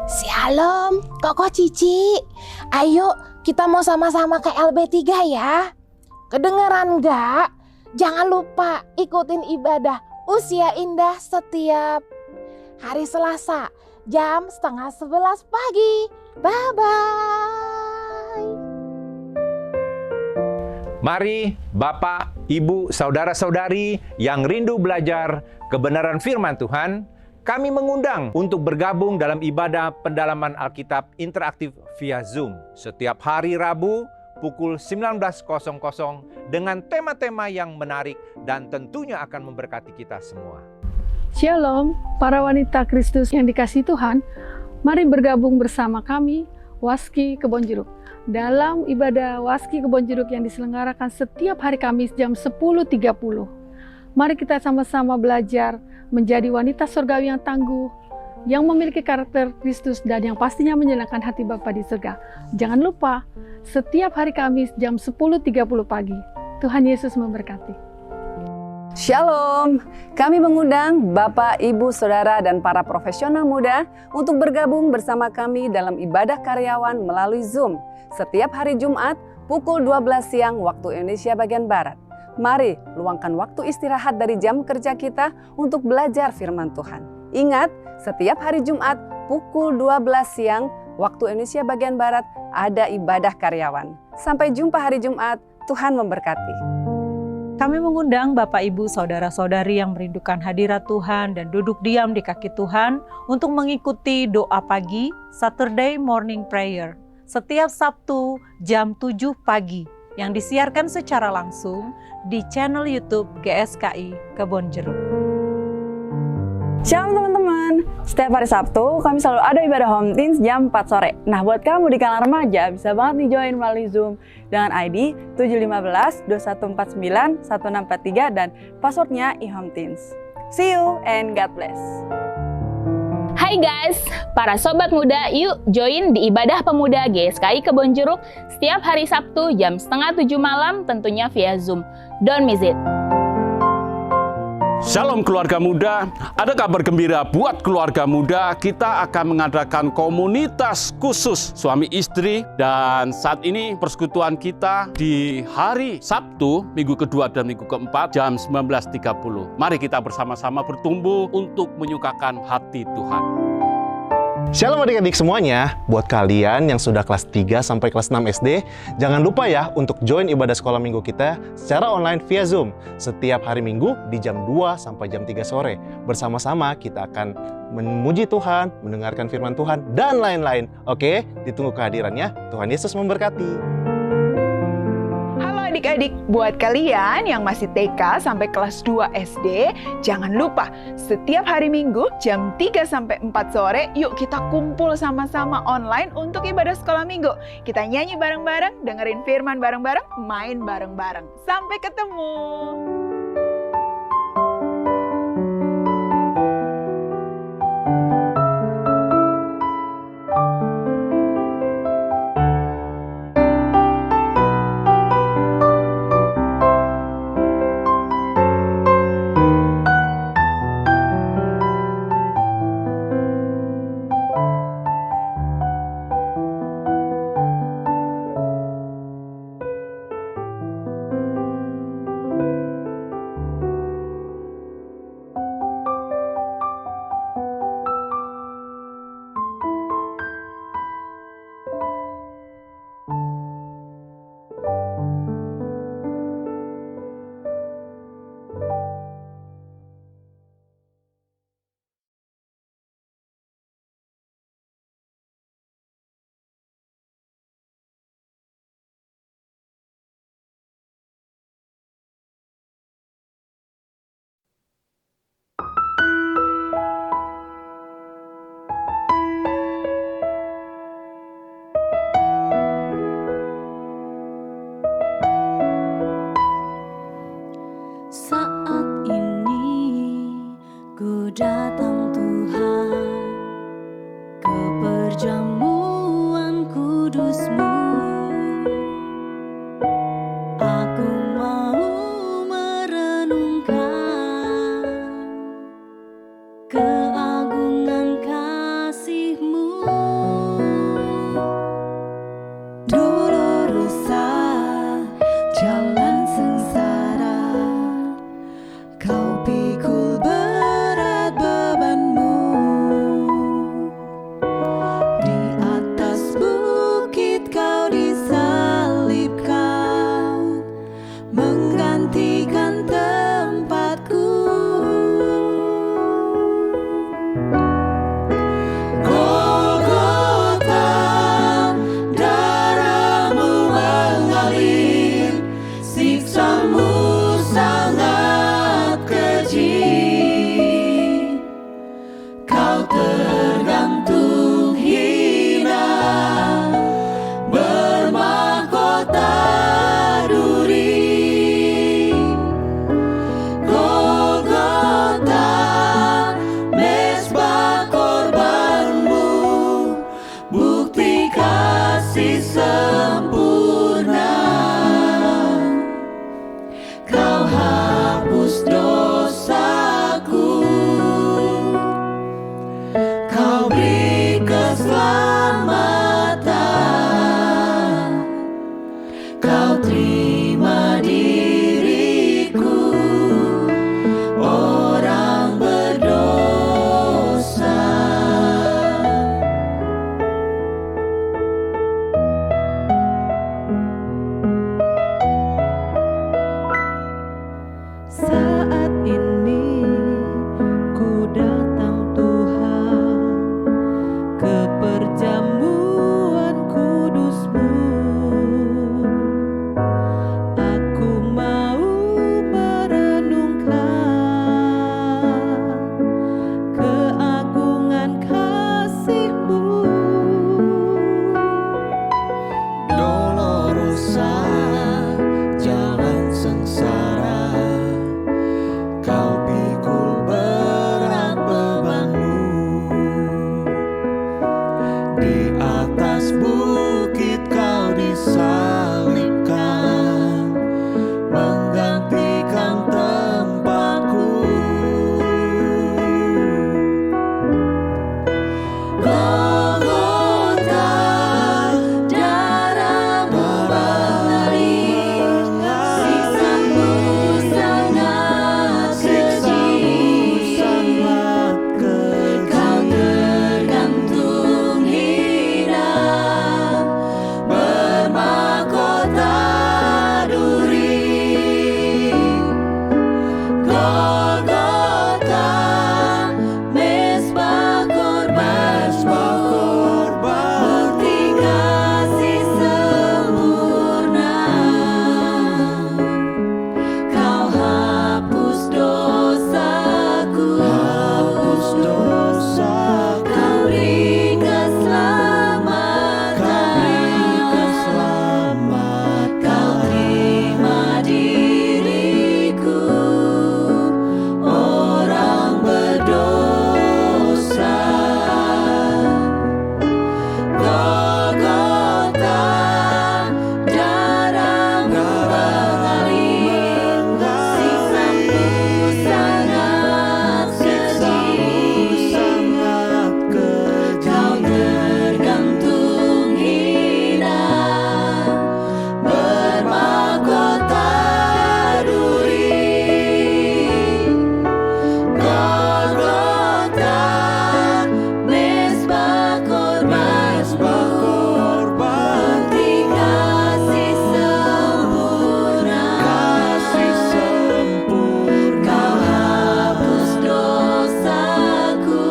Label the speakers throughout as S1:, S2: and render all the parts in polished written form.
S1: Shalom, Koko Cici. Ayo kita mau sama-sama ke LB3 ya. Kedengeran nggak? Jangan lupa ikutin ibadah Usia Indah setiap hari Selasa jam 10:30 pagi. Bye-bye.
S2: Mari Bapak, Ibu, Saudara-saudari yang rindu belajar kebenaran firman Tuhan, kami mengundang untuk bergabung dalam ibadah pendalaman Alkitab interaktif via Zoom setiap hari Rabu pukul 19.00 dengan tema-tema yang menarik dan tentunya akan memberkati kita semua.
S3: Shalom, para wanita Kristus yang dikasihi Tuhan, mari bergabung bersama kami, Waski Kebonjeruk, dalam ibadah Waski Kebonjeruk yang diselenggarakan setiap hari Kamis jam 10.30. Mari kita sama-sama belajar menjadi wanita surgawi yang tangguh, yang memiliki karakter Kristus dan yang pastinya menyenangkan hati Bapa di surga. Jangan lupa, setiap hari Kamis jam 10.30 pagi. Tuhan Yesus memberkati.
S4: Shalom, kami mengundang Bapak, Ibu, Saudara, dan para profesional muda untuk bergabung bersama kami dalam ibadah karyawan melalui Zoom setiap hari Jumat pukul 12 siang waktu Indonesia bagian Barat. Mari luangkan waktu istirahat dari jam kerja kita untuk belajar firman Tuhan. Ingat, setiap hari Jumat pukul 12 siang waktu Indonesia bagian Barat ada ibadah karyawan. Sampai jumpa hari Jumat, Tuhan memberkati.
S5: Kami mengundang Bapak, Ibu, Saudara-saudari yang merindukan hadirat Tuhan dan duduk diam di kaki Tuhan untuk mengikuti doa pagi Saturday Morning Prayer setiap Sabtu jam 7 pagi yang disiarkan secara langsung di channel YouTube GSKI Kebonjeruk.
S4: Shalom teman-teman, setiap hari Sabtu kami selalu ada ibadah Home Teens jam 4 sore. Nah buat kamu di kalangan remaja bisa banget nih join melalui Zoom dengan ID 715-2149-1643 dan passwordnya iHomeTeens. See you and God bless.
S6: Hai guys, para sobat muda, yuk join di ibadah pemuda GSKI Kebonjeruk setiap hari Sabtu jam 6:30 malam tentunya via Zoom. Don't miss it.
S7: Shalom keluarga muda, ada kabar gembira buat keluarga muda. Kita akan mengadakan komunitas khusus suami istri dan saat ini persekutuan kita di hari Sabtu, minggu kedua dan minggu keempat jam 19.30. Mari kita bersama-sama bertumbuh untuk menyukakan hati Tuhan.
S8: Shalom adik-adik semuanya, buat kalian yang sudah kelas 3 sampai kelas 6 SD, jangan lupa ya untuk join ibadah sekolah minggu kita secara online via Zoom setiap hari Minggu di jam 2 sampai jam 3 sore. Bersama-sama kita akan memuji Tuhan, mendengarkan firman Tuhan, dan lain-lain. Oke, ditunggu kehadirannya. Tuhan Yesus memberkati.
S9: Adik-adik, buat kalian yang masih TK sampai kelas 2 SD, jangan lupa setiap hari Minggu jam 3 sampai 4 sore, yuk kita kumpul sama-sama online untuk ibadah sekolah minggu. Kita nyanyi bareng-bareng, dengerin firman bareng-bareng, main bareng-bareng. Sampai ketemu!
S10: saat ini ku datang Tuhan ke perjamuan kudus-Mu. Aku mau merenungkan keagungan kasih-Mu.
S11: Dolorosa jalan sengsara, Kau pikul berat bebanmu. Di atas bukit Kau disalibkan, menggantikan tempatku. Golgota, darah-Mu mengalir, siksa-Mu sangat keji. Kau tergantung hina, bermahkota duri. Golgota, mezbah korban, bukti kasih sempurna. Kau hapus dosaku, Kau beri keselamatan, Kau terima diriku, orang berdosa. Golgota, darah-Mu mengalir, siksa-Mu sangat keji. Kau tergantung hina, bermahkota duri. Golgota, mezbah korban, bukti kasih sempurna. Kau hapus dosaku,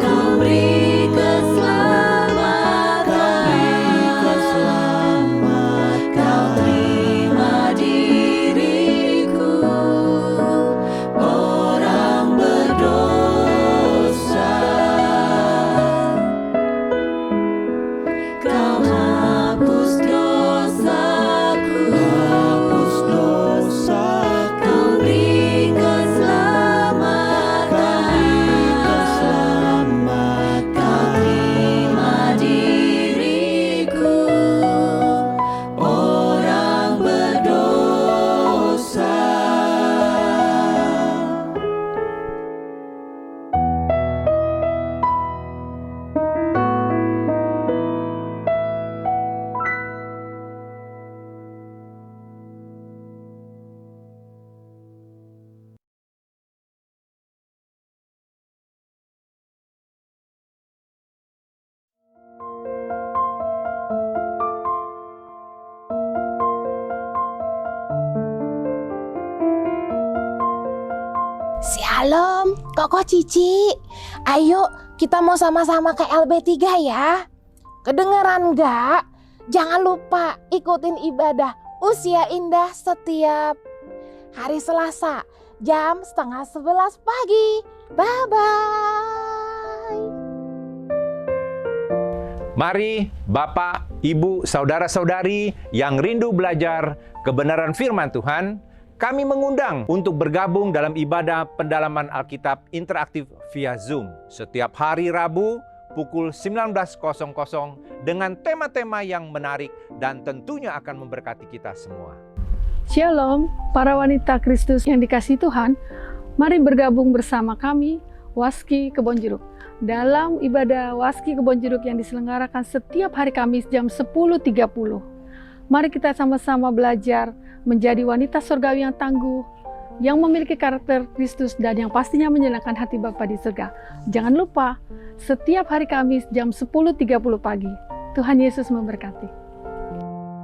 S11: Kau beri keselamatan, Kau terima diriku, orang berdosa. Kau hapus dosaku, Kau beri keselamatan, Kau terima diriku, orang berdosa.
S1: Shalom, Koko Cici. Ayo kita mau sama-sama ke LB3 ya. Kedengeran nggak? Jangan lupa ikutin ibadah Usia Indah setiap hari Selasa jam 10:30 pagi. Bye-bye.
S2: Mari Bapak, Ibu, Saudara-saudari yang rindu belajar kebenaran firman Tuhan, kami mengundang untuk bergabung dalam ibadah pendalaman Alkitab interaktif via Zoom setiap hari Rabu pukul 19.00 dengan tema-tema yang menarik dan tentunya akan memberkati kita semua.
S3: Shalom, para wanita Kristus yang dikasihi Tuhan. Mari bergabung bersama kami, Waski Kebonjeruk, dalam ibadah Waski Kebonjeruk yang diselenggarakan setiap hari Kamis jam 10.30. Mari kita sama-sama belajar menjadi wanita surgawi yang tangguh, yang memiliki karakter Kristus dan yang pastinya menyenangkan hati Bapa di surga. Jangan lupa, setiap hari Kamis jam 10.30 pagi. Tuhan Yesus memberkati.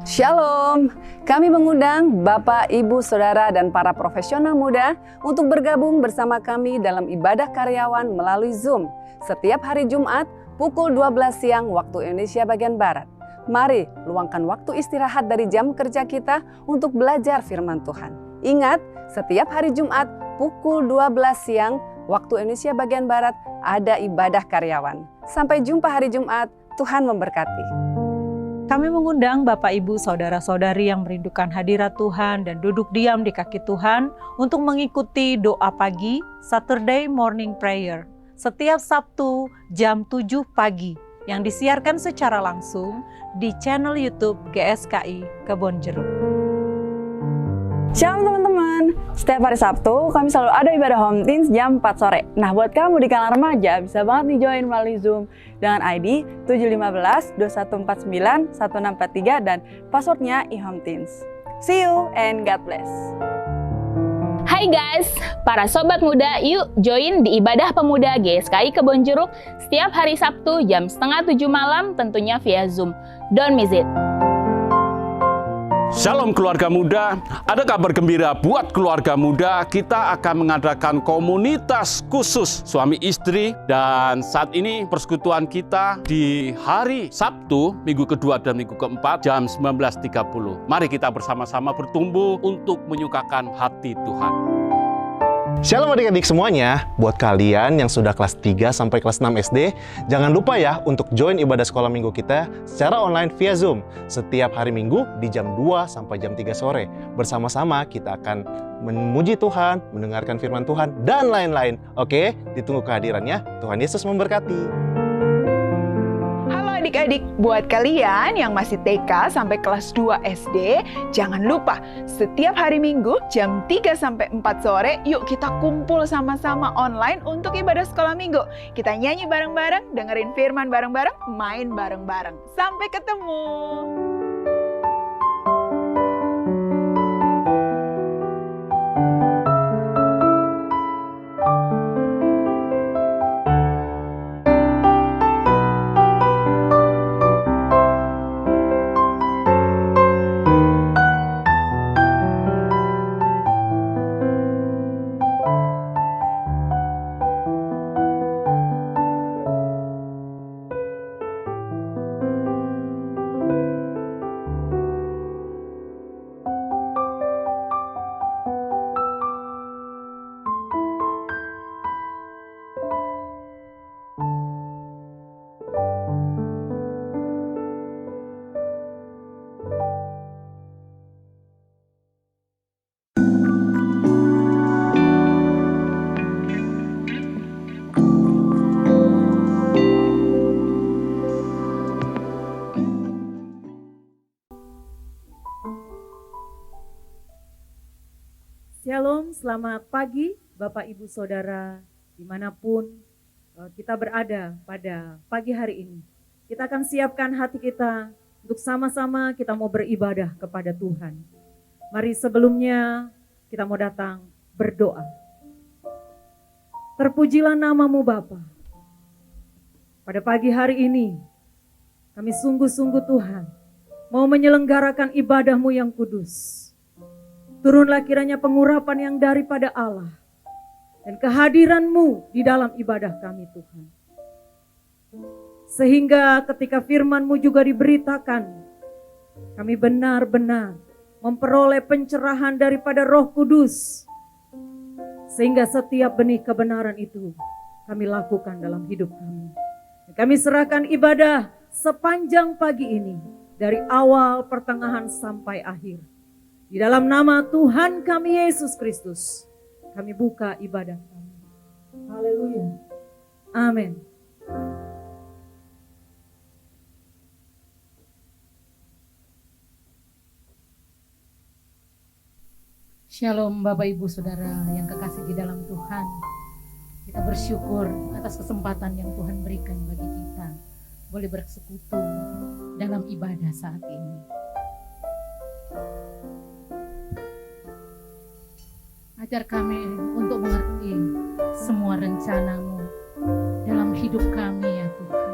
S4: Shalom, kami mengundang Bapak, Ibu, Saudara, dan para profesional muda untuk bergabung bersama kami dalam ibadah karyawan melalui Zoom setiap hari Jumat pukul 12 siang waktu Indonesia bagian Barat. Mari luangkan waktu istirahat dari jam kerja kita untuk belajar firman Tuhan. Ingat, setiap hari Jumat pukul 12 siang waktu Indonesia bagian Barat ada ibadah karyawan. Sampai jumpa hari Jumat, Tuhan memberkati.
S5: Kami mengundang Bapak, Ibu, Saudara-saudari yang merindukan hadirat Tuhan dan duduk diam di kaki Tuhan untuk mengikuti doa pagi Saturday Morning Prayer setiap Sabtu jam 7 pagi yang disiarkan secara langsung di channel YouTube GSKI Kebonjeruk.
S12: Shalom teman-teman, setiap hari Sabtu kami selalu ada ibadah Home Teens jam 4 sore. Nah buat kamu di kalangan remaja bisa banget nih join melalui Zoom dengan ID 715-2149-1643 dan passwordnya iHomeTeens. See you and God bless.
S6: Hai guys, para sobat muda, yuk join di ibadah pemuda GSKI Kebonjeruk setiap hari Sabtu jam 6:30 malam tentunya via Zoom. Don't miss it.
S7: Shalom keluarga muda, ada kabar gembira buat keluarga muda. Kita akan mengadakan komunitas khusus suami istri dan saat ini persekutuan kita di hari Sabtu, minggu kedua dan minggu keempat jam 19.30. Mari kita bersama-sama bertumbuh untuk menyukakan hati Tuhan.
S8: Shalom adik-adik semuanya, buat kalian yang sudah kelas 3 sampai kelas 6 SD, jangan lupa ya untuk join ibadah sekolah minggu kita secara online via Zoom setiap hari Minggu di jam 2 sampai jam 3 sore. Bersama-sama kita akan memuji Tuhan, mendengarkan firman Tuhan, dan lain-lain. Oke, ditunggu kehadirannya. Tuhan Yesus memberkati.
S9: Halo adik-adik, buat kalian yang masih TK sampai kelas 2 SD, jangan lupa setiap hari Minggu jam 3 sampai 4 sore, yuk kita kumpul sama-sama online untuk ibadah sekolah minggu. Kita nyanyi bareng-bareng, dengerin firman bareng-bareng, main bareng-bareng. Sampai ketemu!
S5: Shalom, selamat pagi Bapak Ibu Saudara dimanapun kita berada pada pagi hari ini. Kita akan siapkan hati kita untuk sama-sama kita mau beribadah kepada Tuhan. Mari sebelumnya kita mau datang berdoa. Terpujilah namamu Bapa. Pada pagi hari ini kami sungguh-sungguh Tuhan mau menyelenggarakan ibadahmu yang kudus. Turunlah kiranya pengurapan yang daripada Allah dan kehadiran-Mu di dalam ibadah kami Tuhan. Sehingga ketika firman-Mu juga diberitakan, kami benar-benar memperoleh pencerahan daripada Roh Kudus. Sehingga setiap benih kebenaran itu kami lakukan dalam hidup kami. Kami serahkan ibadah sepanjang pagi ini dari awal, pertengahan sampai akhir. Di dalam nama Tuhan kami Yesus Kristus, kami buka ibadah kami. Haleluya. Amin.
S13: Shalom Bapak Ibu Saudara yang kekasih di dalam Tuhan. Kita bersyukur atas kesempatan yang Tuhan berikan bagi kita. Boleh bersekutu dalam ibadah saat ini. Ajar kami untuk mengerti semua rencana-Mu dalam hidup kami ya Tuhan.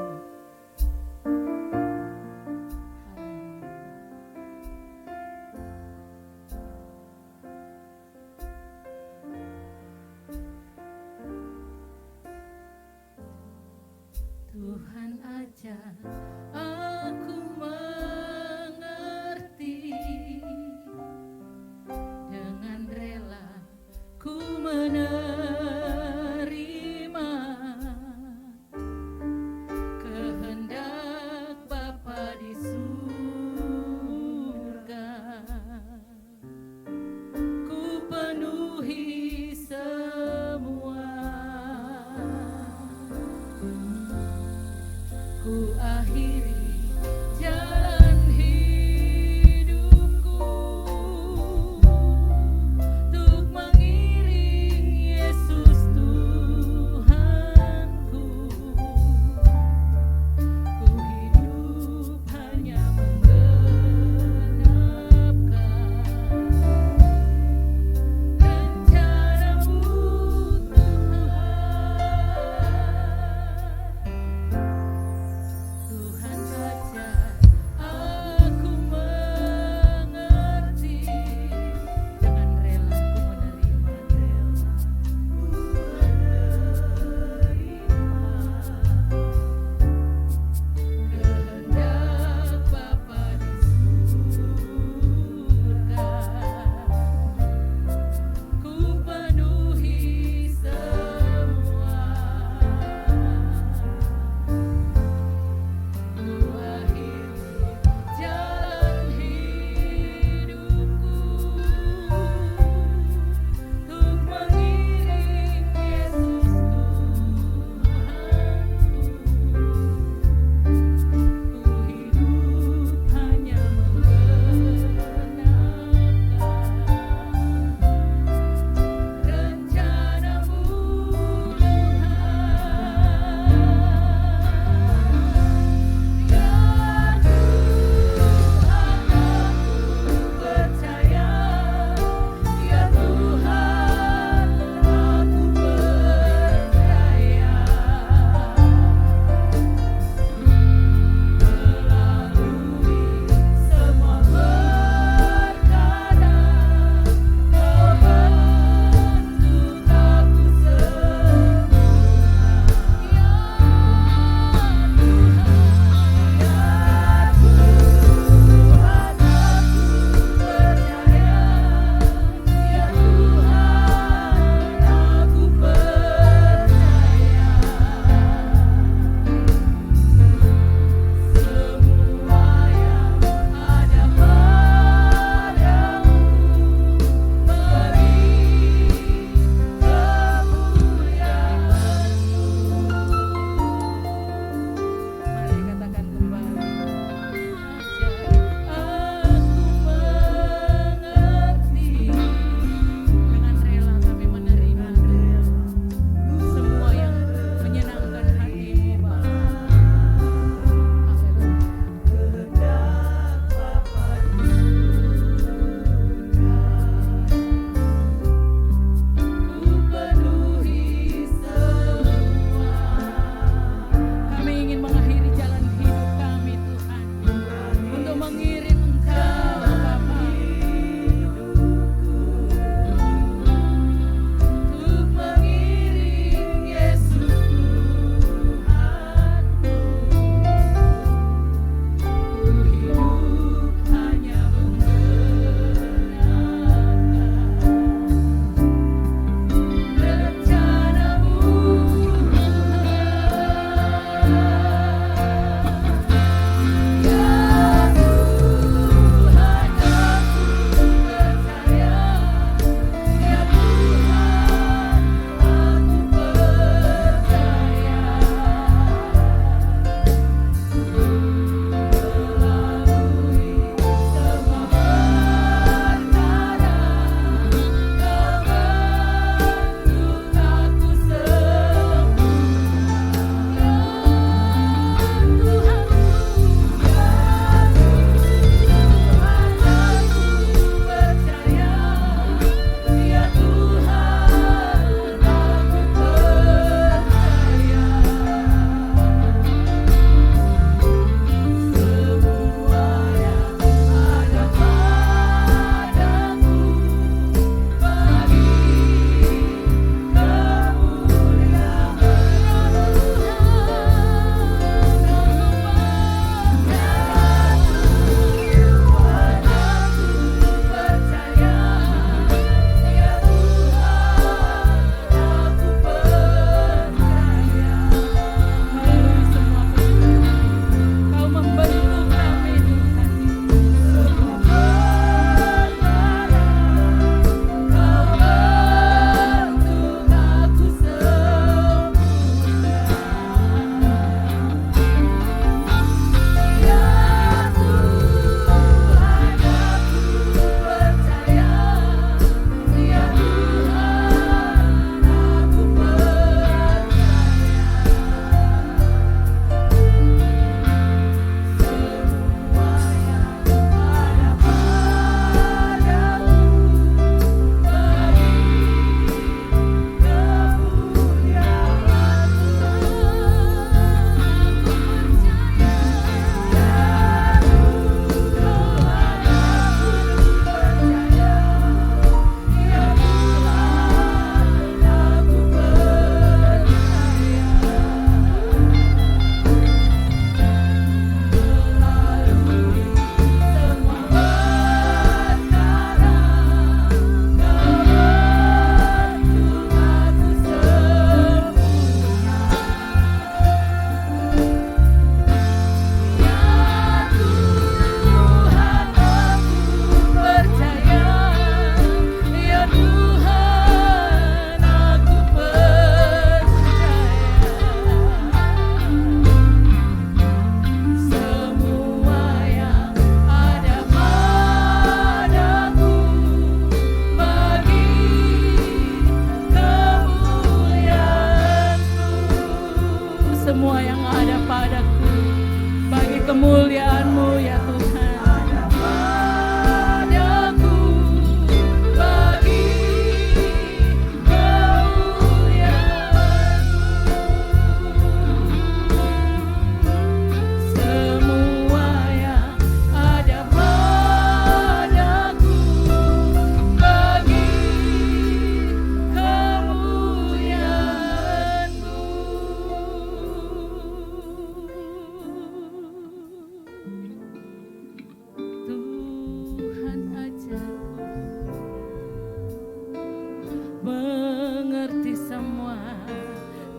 S13: semua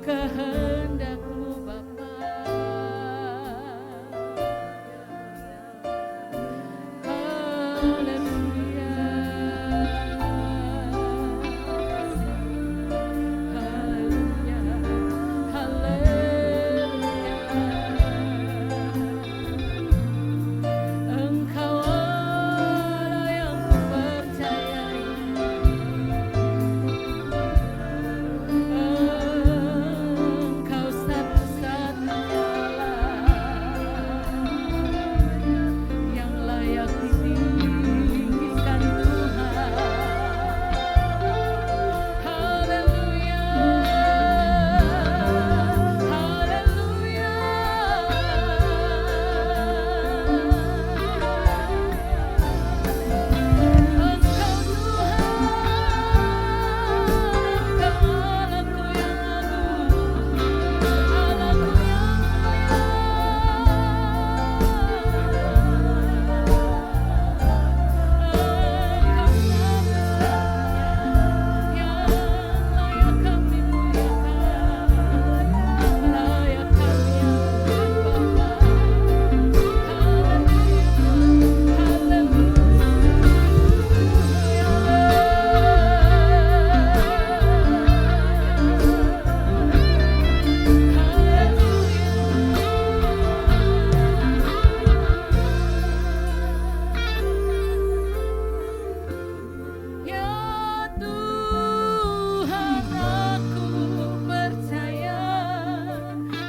S13: kehendak-Mu Bapa. Haleluya. Haleluya. Haleluya. Engkau Allah yang kupercayai. Engkau satu-satunya Allah yang layak ditinggikan Tuhan. Haleluya. Haleluya. Engkau Tuhan, Engkau Allahku yang agung, Allahku yang layak kami muliakan, layak kami agung Bapa. Ya Tuhan, aku percaya.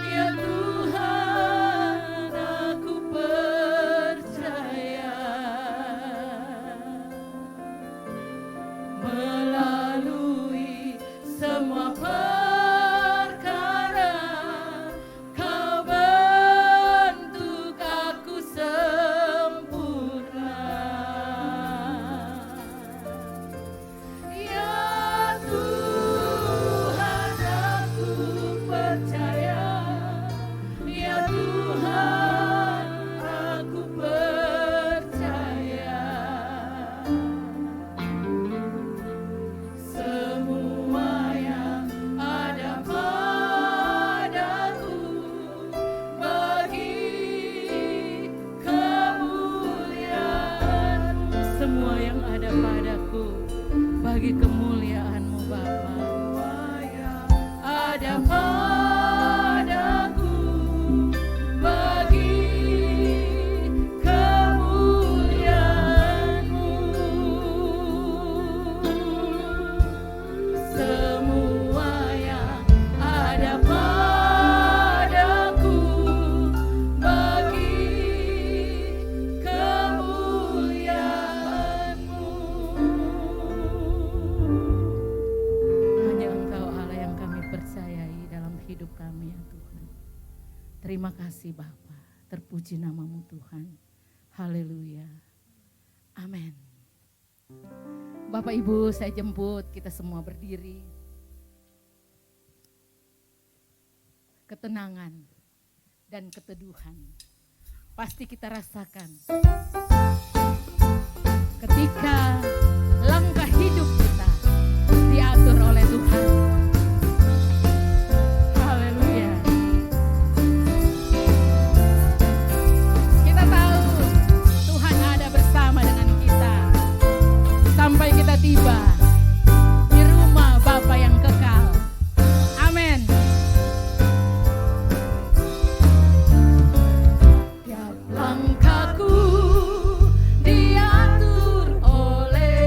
S13: Ya Tuhan, aku percaya. Melalui semua perkara, Kau bentuk aku sempurna. Ya Tuhan, aku percaya. Ya Tuhan, aku percaya. Semua yang ada padaku bagi kemuliaan-Mu. Semua yang ada padaku bagi kemuliaan-Mu Bapa. Ada padaku bagi kemuliaan-Mu. Semua yang ada padaku bagi kemuliaan-Mu. Hanya Engkau Allah yang kami percayai dalam hidup kami ya Tuhan. Terima kasih Bapa, terpuji nama-Mu Tuhan. Haleluya. Amin. Bapak Ibu, saya jemput kita semua berdiri. Ketenangan dan keteduhan pasti kita rasakan ketika langkah hidup kita diatur oleh Tuhan. Haleluya. Kita tahu Tuhan ada bersama dengan kita sampai kita tiba di rumah Bapa yang kekal. Amin. Tiap langkahku diatur oleh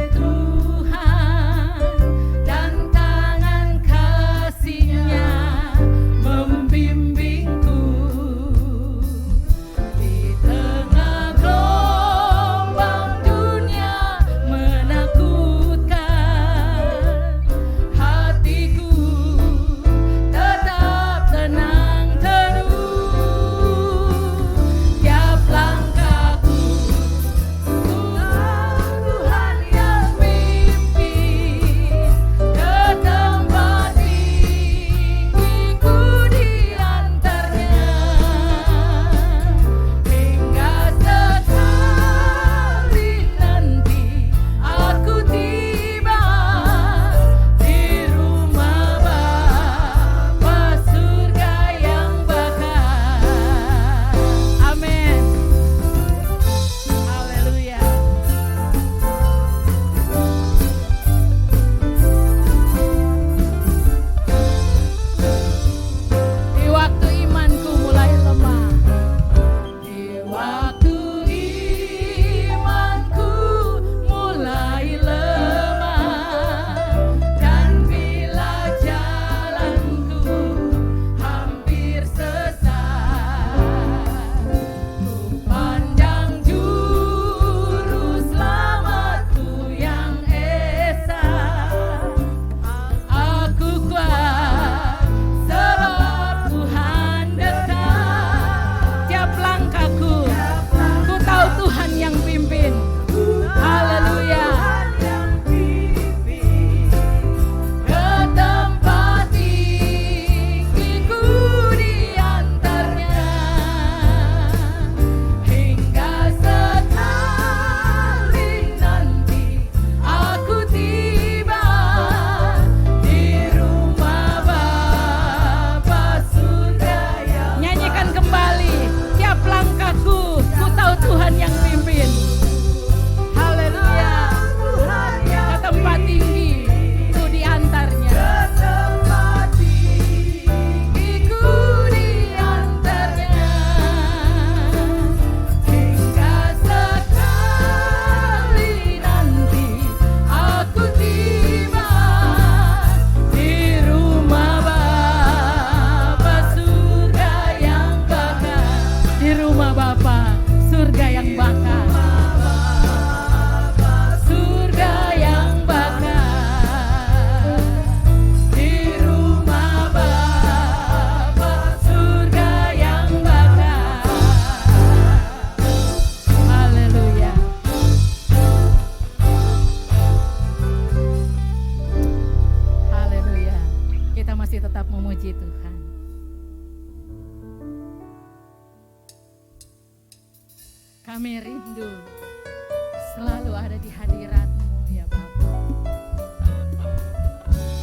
S13: tetap memuji Tuhan. Kami rindu selalu ada di hadirat-Mu ya Bapa.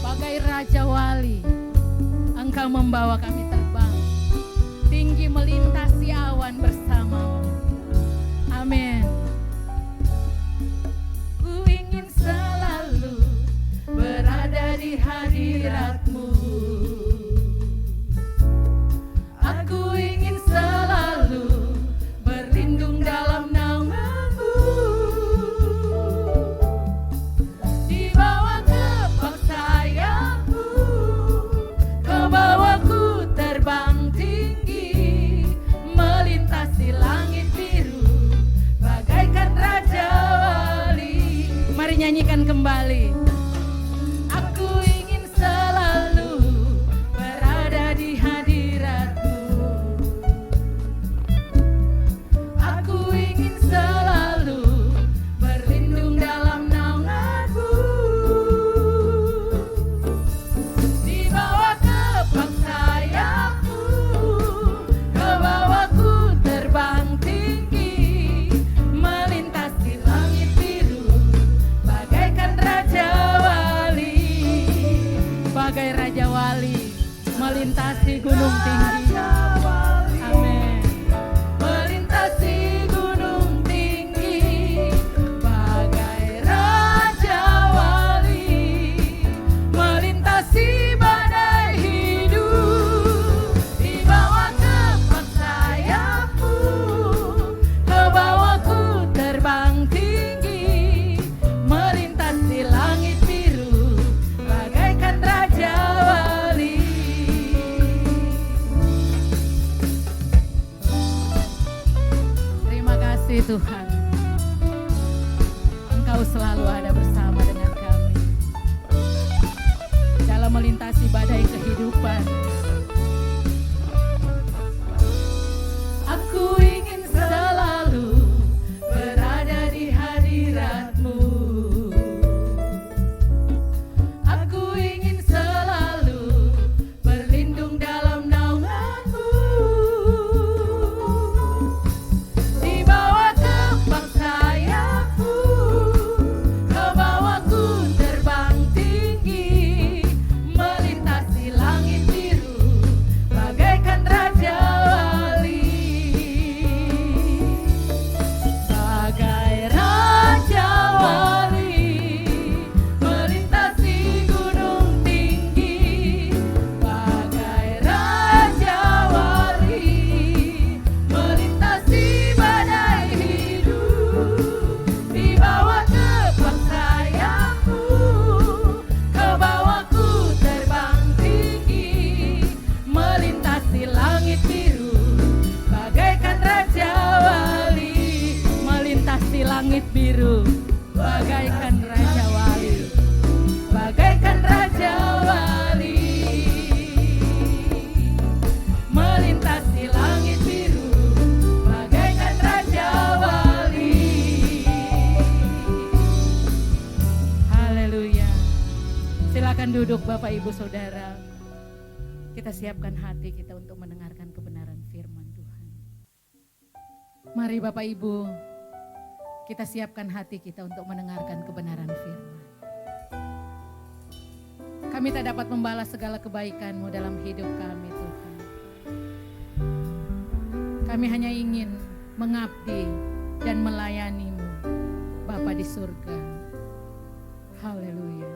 S13: Bagai Raja Wali, Engkau membawa kami terbang tinggi melintasi awan bersama-Mu. Amin. Ku ingin selalu berada di hadirat-Mu. Aku ingin selalu berlindung dalam naungan-Mu. Di bawah kepak sayap-Mu, Kau bawaku terbang tinggi, melintasi langit biru, bagaikan Raja Wali. Mari nyanyikan kembali. Aku ingin selalu berada di hadirat-Mu. Aku ingin selalu berlindung dalam naungan-Mu. Di bawah kepak sayap-Mu, Kau bawaku terbang tinggi, melintasi langit biru, bagaikan Raja Wali. Bagai Raja Wali, melintasi gunung tinggi. Amin. Melintasi gunung tinggi, bagai Raja Wali, melintasi badai hidup. Di bawah kepak sayap-Mu, Kau bawaku terbang tinggi, melintasi langit biru, bagaikan Raja Wali. Terima kasih Tuhan, Engkau selalu ada bersama dengan kami dalam melintasi badai kehidupan. Aku ingin selalu berada di hadirat-Mu. Aku ingin selalu berlindung dalam naungan-Mu. Di bawah kepak sayap-Mu, Kau bawaku terbang tinggi, melintasi langit biru, bagaikan Raja Wali. Bagai Raja Wali, melintasi gunung tinggi, bagai Raja Wali, melintasi badai hidup. Di bawah kepak sayap-Mu, Kau bawaku terbang tinggi, melintasi langit biru, bagaikan Raja Wali. Melintasi langit biru, bagaikan Raja Wali, bagaikan Raja Wali. Melintasi langit biru, bagaikan Raja Wali. Haleluya. Silakan duduk Bapak Ibu Saudara. Kita siapkan hati kita untuk mendengarkan kebenaran firman Tuhan. Mari Bapak Ibu, kita siapkan hati kita untuk mendengarkan kebenaran firman. Kami tak dapat membalas segala kebaikan-Mu dalam hidup kami Tuhan. Kami hanya ingin mengabdi dan melayani-Mu Bapa di surga. Haleluya.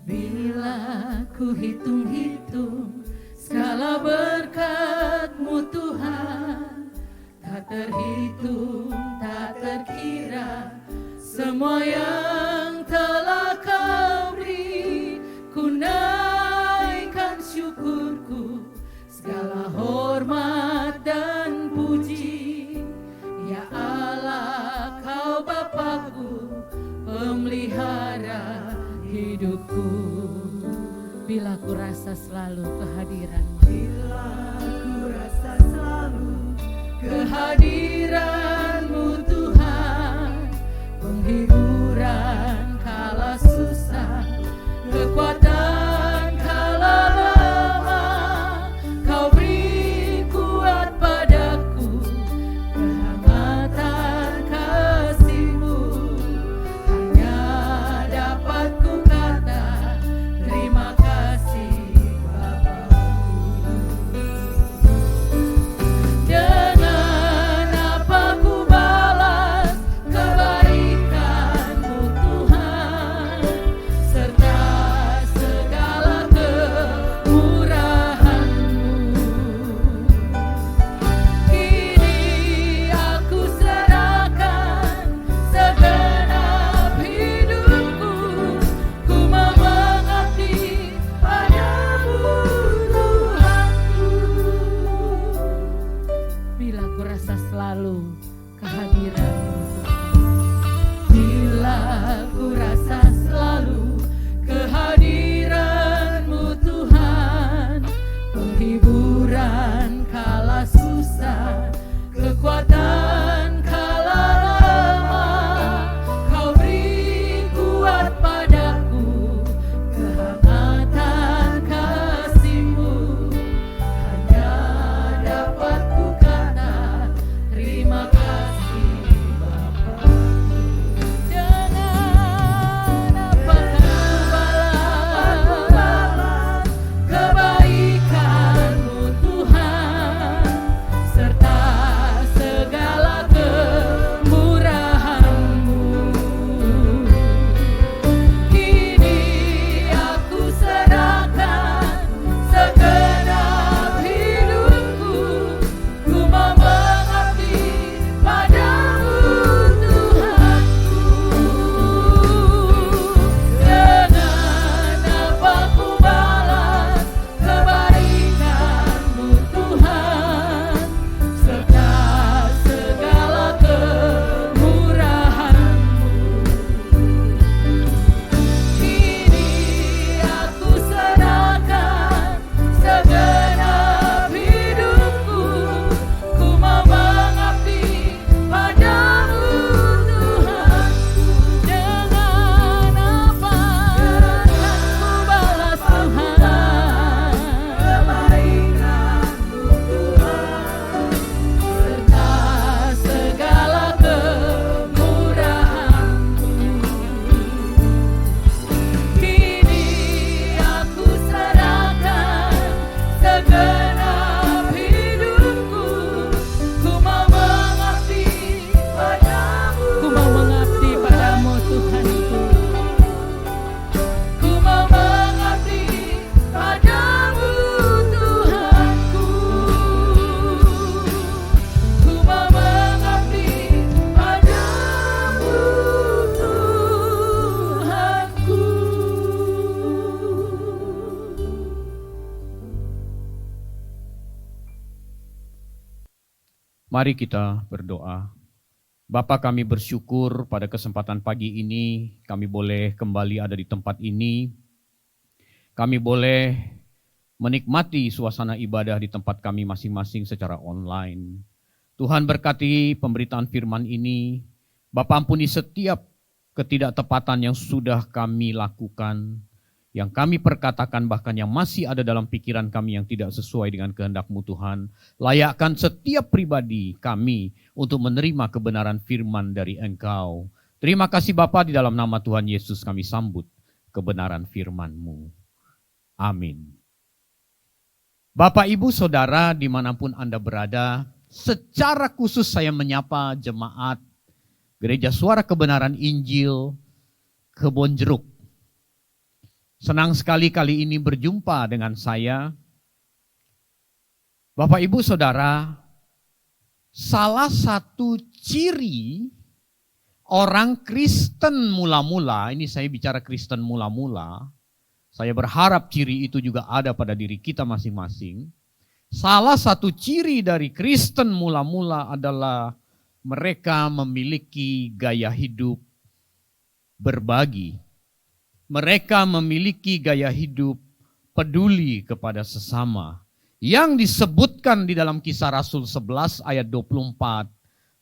S13: Bila ku hitung-hitung segala berkat-Mu Tuhan, tak terhitung, tak terkira semua yang telah Kau beri. Ku naikkan syukurku, segala hormat dan puji. Ya Allah, Kau Bapakku, pemelihara hidupku. Bila ku rasa selalu kehadiran-Mu, bila ku rasa selalu kehadiran-Mu selalu kehadiran-Mu Tuhan. Bila ku rasa selalu kehadiran-Mu Tuhan, penghiburan kala susah, kekuatan kala lemah, Kau beri kuat padaku, kehangatan kasih-Mu. Hanya dapat ku kata terima kasih Bapa. Dengan apa ku balas kebaikan-Mu Tuhan, serta segala kemurahan-Mu. Kini aku serahkan segenap hidupku, ku mau mengabdi padamu Tuhanku. Dengan apa ku balas kebaikan-Mu Tuhan, serta segala kemurahan-Mu. Kini aku serahkan segenap hidupku, ku mau mengabdi padamu Tuhanku. Dengan apa akan ku balas Tuhan kebaikan-Mu Tuhan, serta segala kemurahan-Mu. Kini aku serahkan segenap hidupku, ku mau mengabdi padamu. Ku mau mengabdi padamu Tuhanku. Ku mau mengabdi padamu Tuhanku. Ku mau mengabdi padamu Tuhanku.
S14: Mari kita berdoa. Bapa, kami bersyukur pada kesempatan pagi ini kami boleh kembali ada di tempat ini. Kami boleh menikmati suasana ibadah di tempat kami masing-masing secara online. Tuhan berkati pemberitaan firman ini. Bapa, ampuni setiap ketidaktepatan yang sudah kami lakukan, yang kami perkatakan, bahkan yang masih ada dalam pikiran kami yang tidak sesuai dengan kehendak-Mu Tuhan. Layakkan setiap pribadi kami untuk menerima kebenaran firman dari Engkau. Terima kasih Bapa, di dalam nama Tuhan Yesus kami sambut kebenaran firman-Mu. Amin. Bapak, Ibu, Saudara, dimanapun Anda berada, secara khusus saya menyapa jemaat Gereja Suara Kebenaran Injil Kebonjeruk. Senang sekali kali ini berjumpa dengan saya. Bapak, Ibu, Saudara, salah satu ciri orang Kristen mula-mula, ini saya bicara Kristen mula-mula, saya berharap ciri itu juga ada pada diri kita masing-masing. Salah satu ciri dari Kristen mula-mula adalah mereka memiliki gaya hidup berbagi. Mereka memiliki gaya hidup peduli kepada sesama. Yang disebutkan di dalam Kisah Rasul 11 ayat 24,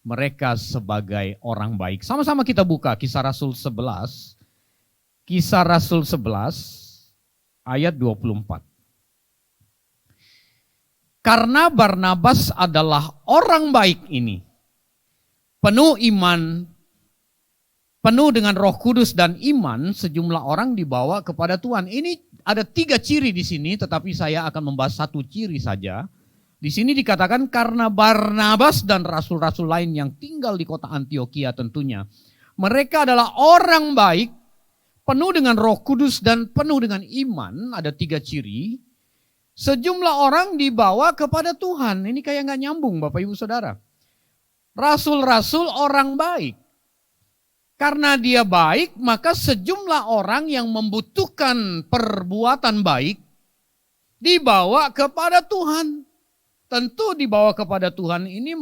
S14: mereka sebagai orang baik. Sama-sama kita buka Kisah Rasul 11. Kisah Rasul 11 ayat 24. Karena Barnabas adalah orang baik ini, penuh iman, penuh dengan Roh Kudus dan iman, sejumlah orang dibawa kepada Tuhan. Ini ada 3 ciri di sini, tetapi saya akan membahas 1 ciri saja. Di sini dikatakan karena Barnabas dan rasul-rasul lain yang tinggal di kota Antiokhia tentunya. Mereka adalah orang baik, penuh dengan Roh Kudus dan penuh dengan iman. Ada 3 ciri. Sejumlah orang dibawa kepada Tuhan. Ini kayak gak nyambung Bapak Ibu Saudara. Rasul-rasul orang baik. Karena dia baik, maka sejumlah orang yang membutuhkan perbuatan baik dibawa kepada Tuhan. Tentu dibawa kepada Tuhan ini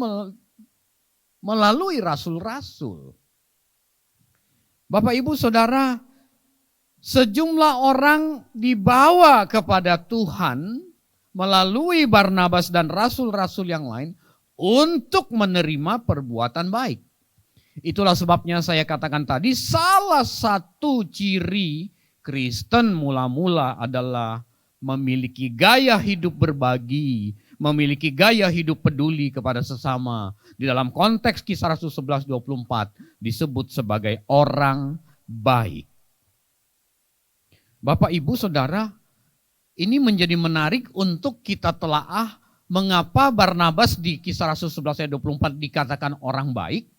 S14: melalui rasul-rasul. Bapak, Ibu, Saudara, sejumlah orang dibawa kepada Tuhan melalui Barnabas dan rasul-rasul yang lain untuk menerima perbuatan baik. Itulah sebabnya saya katakan tadi, salah satu ciri Kristen mula-mula adalah memiliki gaya hidup berbagi, memiliki gaya hidup peduli kepada sesama. Di dalam konteks Kisah Rasul 11:24 disebut sebagai orang baik. Bapak, Ibu, Saudara, ini menjadi menarik untuk kita telaah mengapa Barnabas di Kisah Rasul 11:24 dikatakan orang baik.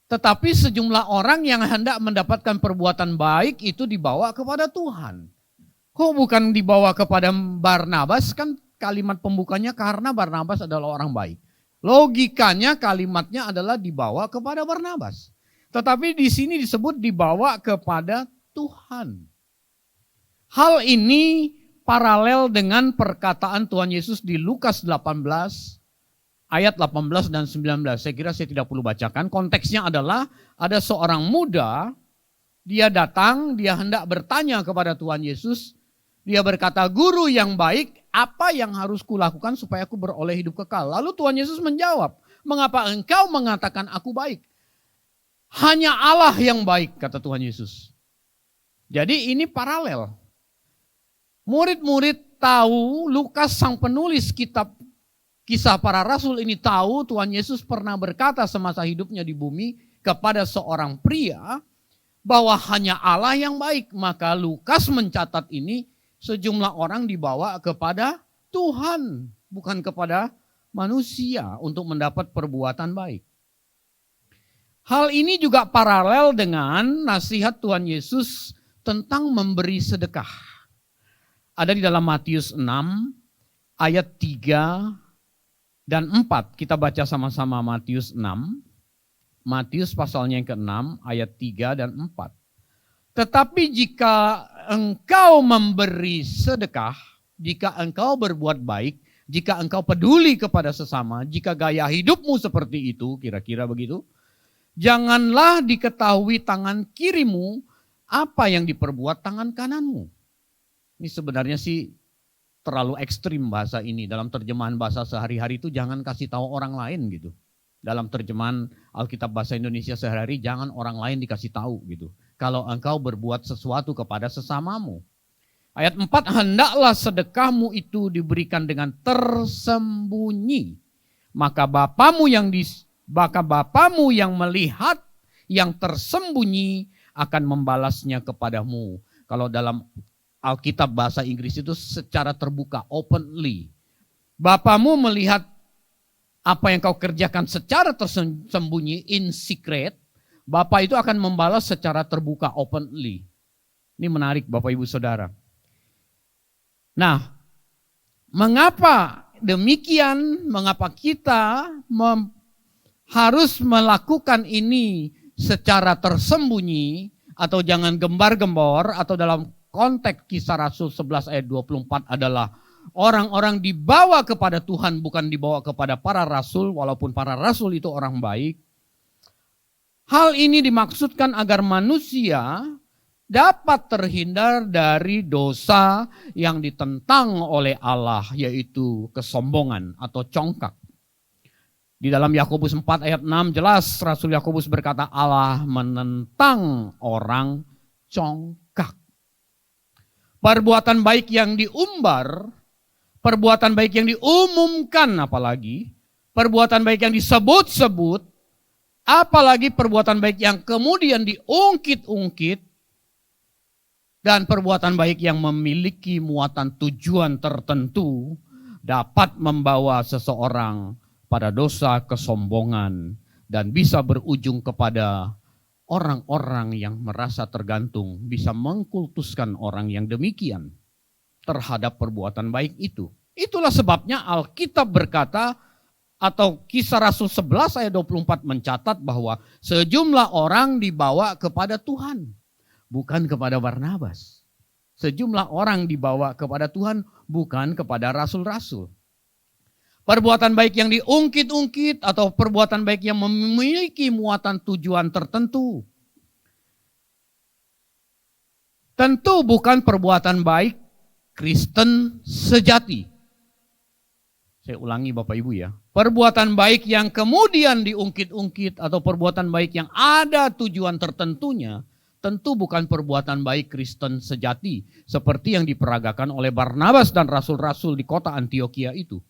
S14: Tetapi sejumlah orang yang hendak mendapatkan perbuatan baik itu dibawa kepada Tuhan. Kok bukan dibawa kepada Barnabas? Kan kalimat pembukanya karena Barnabas adalah orang baik. Logikanya kalimatnya adalah dibawa kepada Barnabas. Tetapi di sini disebut dibawa kepada Tuhan. Hal ini paralel dengan perkataan Tuhan Yesus di Lukas 18 ayat 18 dan 19. Saya kira saya tidak perlu bacakan. Konteksnya adalah ada seorang muda, dia datang, dia hendak bertanya kepada Tuhan Yesus. Dia berkata, "Guru yang baik, apa yang harus kulakukan supaya aku beroleh hidup kekal?" Lalu Tuhan Yesus menjawab, "Mengapa engkau mengatakan aku baik? Hanya Allah yang baik," kata Tuhan Yesus. Jadi ini paralel. Murid-murid tahu, Lukas sang penulis kitab Kisah Para Rasul ini tahu Tuhan Yesus pernah berkata semasa hidupnya di bumi kepada seorang pria bahwa hanya Allah yang baik. Maka Lukas mencatat ini sejumlah orang dibawa kepada Tuhan, bukan kepada manusia untuk mendapat perbuatan baik. Hal ini juga paralel dengan nasihat Tuhan Yesus tentang memberi sedekah. Ada di dalam Matius 6 ayat 3 dan 4. Kita baca sama-sama Matius 6. Matius pasalnya yang ke-6 ayat 3 dan 4. "Tetapi jika engkau memberi sedekah, jika engkau berbuat baik, jika engkau peduli kepada sesama, jika gaya hidupmu seperti itu," kira-kira begitu, "janganlah diketahui tangan kirimu apa yang diperbuat tangan kananmu." Ini sebenarnya sih terlalu ekstrim bahasa ini. Dalam terjemahan bahasa sehari-hari itu jangan kasih tahu orang lain gitu. Dalam terjemahan Alkitab bahasa Indonesia sehari-hari jangan orang lain dikasih tahu gitu. Kalau engkau berbuat sesuatu kepada sesamamu. Ayat 4, "Hendaklah sedekahmu itu diberikan dengan tersembunyi. Maka Bapamu yang melihat yang tersembunyi akan membalasnya kepadamu." Kalau dalam Alkitab bahasa Inggris itu secara terbuka, openly. Bapamu melihat apa yang kau kerjakan secara tersembunyi, in secret. Bapa itu akan membalas secara terbuka, openly. Ini menarik Bapak Ibu Saudara. Nah, mengapa demikian? Mengapa kita harus melakukan ini secara tersembunyi atau jangan gembar-gembor, atau dalam konteks Kisah Rasul 11 ayat 24 adalah orang-orang dibawa kepada Tuhan, bukan dibawa kepada para rasul, walaupun para rasul itu orang baik. Hal ini dimaksudkan agar manusia dapat terhindar dari dosa yang ditentang oleh Allah, yaitu kesombongan atau congkak. Di dalam Yakobus 4 ayat 6 jelas Rasul Yakobus berkata, Allah menentang orang congkak. Perbuatan baik yang diumbar, perbuatan baik yang diumumkan apalagi, perbuatan baik yang disebut-sebut, apalagi perbuatan baik yang kemudian diungkit-ungkit, dan perbuatan baik yang memiliki muatan tujuan tertentu dapat membawa seseorang pada dosa kesombongan dan bisa berujung kepada orang-orang yang merasa tergantung, bisa mengkultuskan orang yang demikian terhadap perbuatan baik itu. Itulah sebabnya Alkitab berkata, atau Kisah Rasul 11 ayat 24 mencatat bahwa sejumlah orang dibawa kepada Tuhan, bukan kepada Barnabas. Sejumlah orang dibawa kepada Tuhan, bukan kepada rasul-rasul. perbuatan baik yang diungkit-ungkit atau perbuatan baik yang memiliki muatan tujuan tertentu. Tentu bukan perbuatan baik Kristen sejati. Saya ulangi Bapak Ibu ya. Perbuatan baik yang kemudian diungkit-ungkit atau perbuatan baik yang ada tujuan tertentunya, tentu bukan perbuatan baik Kristen sejati. Seperti yang diperagakan oleh Barnabas dan rasul-rasul di kota Antiokhia itu.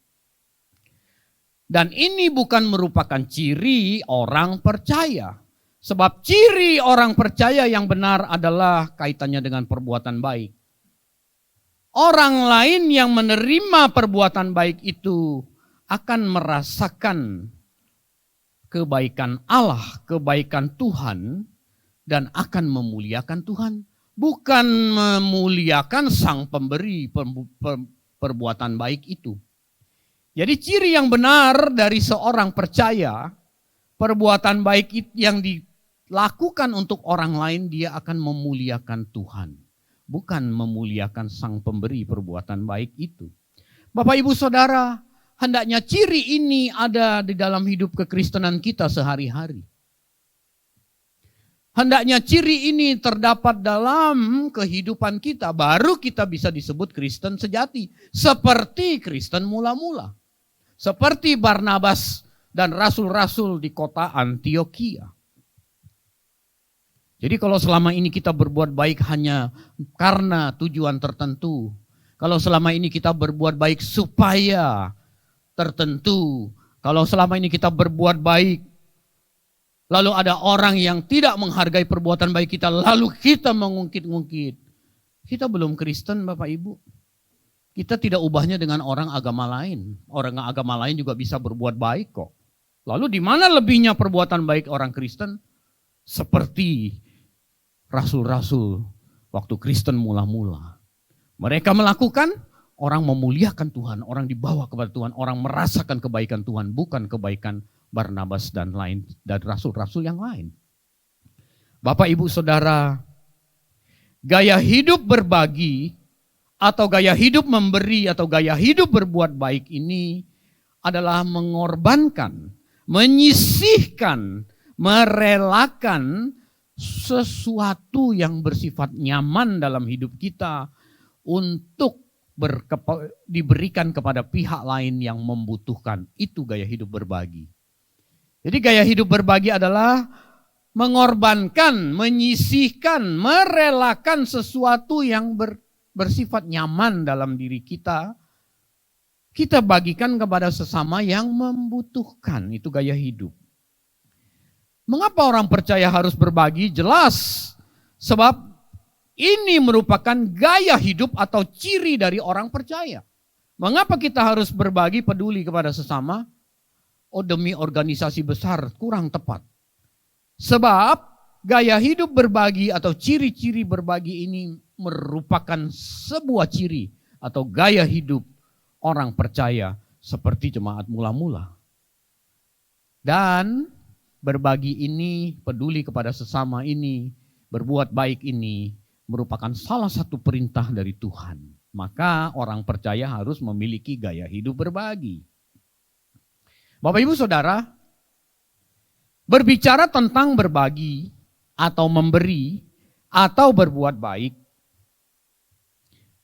S14: Dan ini bukan merupakan ciri orang percaya. Sebab ciri orang percaya yang benar adalah kaitannya dengan perbuatan baik. Orang lain yang menerima perbuatan baik itu akan merasakan kebaikan Allah, kebaikan Tuhan, dan akan memuliakan Tuhan. Bukan memuliakan sang pemberi perbuatan baik itu. Jadi ciri yang benar dari seorang percaya, perbuatan baik yang dilakukan untuk orang lain, dia akan memuliakan Tuhan. Bukan memuliakan sang pemberi perbuatan baik itu. Bapak Ibu Saudara, hendaknya ciri ini ada di dalam hidup kekristenan kita sehari-hari. Hendaknya ciri ini terdapat dalam kehidupan kita, baru kita bisa disebut Kristen sejati. Seperti Kristen mula-mula. Seperti Barnabas dan rasul-rasul di kota Antiokhia. Jadi kalau selama ini kita berbuat baik hanya karena tujuan tertentu, kalau selama ini kita berbuat baik supaya tertentu, kalau selama ini kita berbuat baik, lalu ada orang yang tidak menghargai perbuatan baik kita, lalu kita mengungkit-ungkit, kita belum Kristen Bapak Ibu. Kita tidak ubahnya dengan orang agama lain. Orang agama lain juga bisa berbuat baik kok. Lalu di mana lebihnya perbuatan baik orang Kristen? Seperti rasul-rasul waktu Kristen mula-mula. Mereka melakukan, orang memuliakan Tuhan, orang dibawa kepada Tuhan, orang merasakan kebaikan Tuhan, bukan kebaikan Barnabas dan lain dan rasul-rasul yang lain. Bapak Ibu Saudara, gaya hidup berbagi atau gaya hidup memberi atau gaya hidup berbuat baik ini adalah mengorbankan, menyisihkan, merelakan sesuatu yang bersifat nyaman dalam hidup kita untuk diberikan kepada pihak lain yang membutuhkan. Itu gaya hidup berbagi. Jadi gaya hidup berbagi adalah mengorbankan, menyisihkan, merelakan sesuatu yang bersifat nyaman dalam diri kita. Kita bagikan kepada sesama yang membutuhkan. Itu gaya hidup. Mengapa orang percaya harus berbagi? Jelas. Sebab ini merupakan gaya hidup atau ciri dari orang percaya. Mengapa kita harus berbagi, peduli kepada sesama? Oh, demi organisasi besar, kurang tepat. Sebab gaya hidup berbagi atau ciri-ciri berbagi ini merupakan sebuah ciri atau gaya hidup orang percaya seperti jemaat mula-mula. Dan berbagi ini, peduli kepada sesama ini, berbuat baik ini merupakan salah satu perintah dari Tuhan. Maka orang percaya harus memiliki gaya hidup berbagi. Bapak Ibu Saudara, berbicara tentang berbagi atau memberi atau berbuat baik,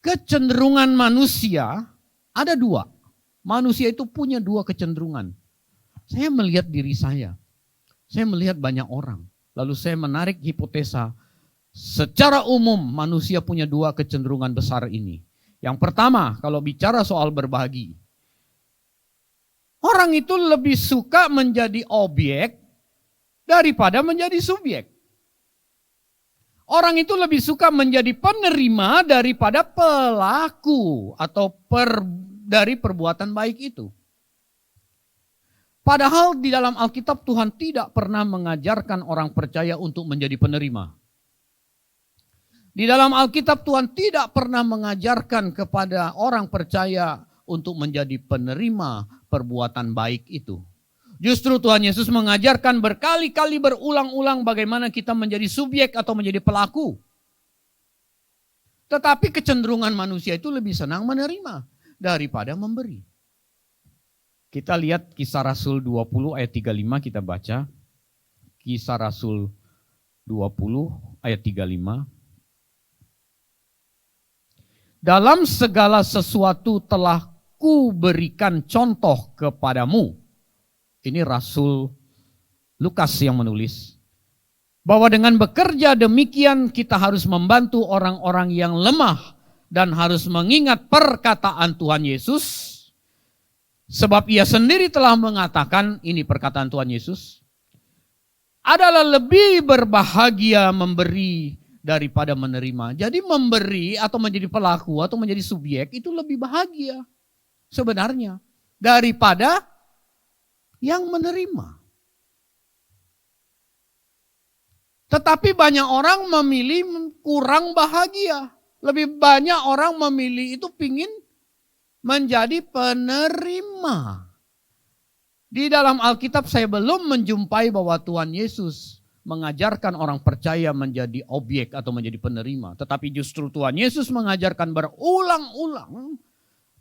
S14: kecenderungan manusia ada dua. Manusia itu punya dua kecenderungan. Saya melihat diri saya melihat banyak orang. Lalu saya menarik hipotesa, secara umum manusia punya dua kecenderungan besar ini. Yang pertama, kalau bicara soal berbagi, orang itu lebih suka menjadi objek daripada menjadi subjek. Orang itu lebih suka menjadi penerima daripada pelaku atau dari perbuatan baik itu. Padahal di dalam Alkitab Tuhan tidak pernah mengajarkan orang percaya untuk menjadi penerima. Di dalam Alkitab Tuhan tidak pernah mengajarkan kepada orang percaya untuk menjadi penerima perbuatan baik itu. Justru Tuhan Yesus mengajarkan berkali-kali berulang-ulang bagaimana kita menjadi subjek atau menjadi pelaku. Tetapi kecenderungan manusia itu lebih senang menerima daripada memberi. Kita lihat Kisah Rasul 20 ayat 35 kita baca. Kisah Rasul 20 ayat 35. Dalam segala sesuatu telah ku berikan contoh kepadamu. Ini Rasul Lukas yang menulis. Bahwa dengan bekerja demikian kita harus membantu orang-orang yang lemah dan harus mengingat perkataan Tuhan Yesus. Sebab ia sendiri telah mengatakan, ini perkataan Tuhan Yesus, adalah lebih berbahagia memberi daripada menerima. Jadi memberi atau menjadi pelaku atau menjadi subjek itu lebih bahagia sebenarnya daripada yang menerima. Tetapi banyak orang memilih kurang bahagia. Lebih banyak orang memilih itu pingin menjadi penerima. Di dalam Alkitab saya belum menjumpai bahwa Tuhan Yesus mengajarkan orang percaya menjadi objek atau menjadi penerima. Tetapi justru Tuhan Yesus mengajarkan berulang-ulang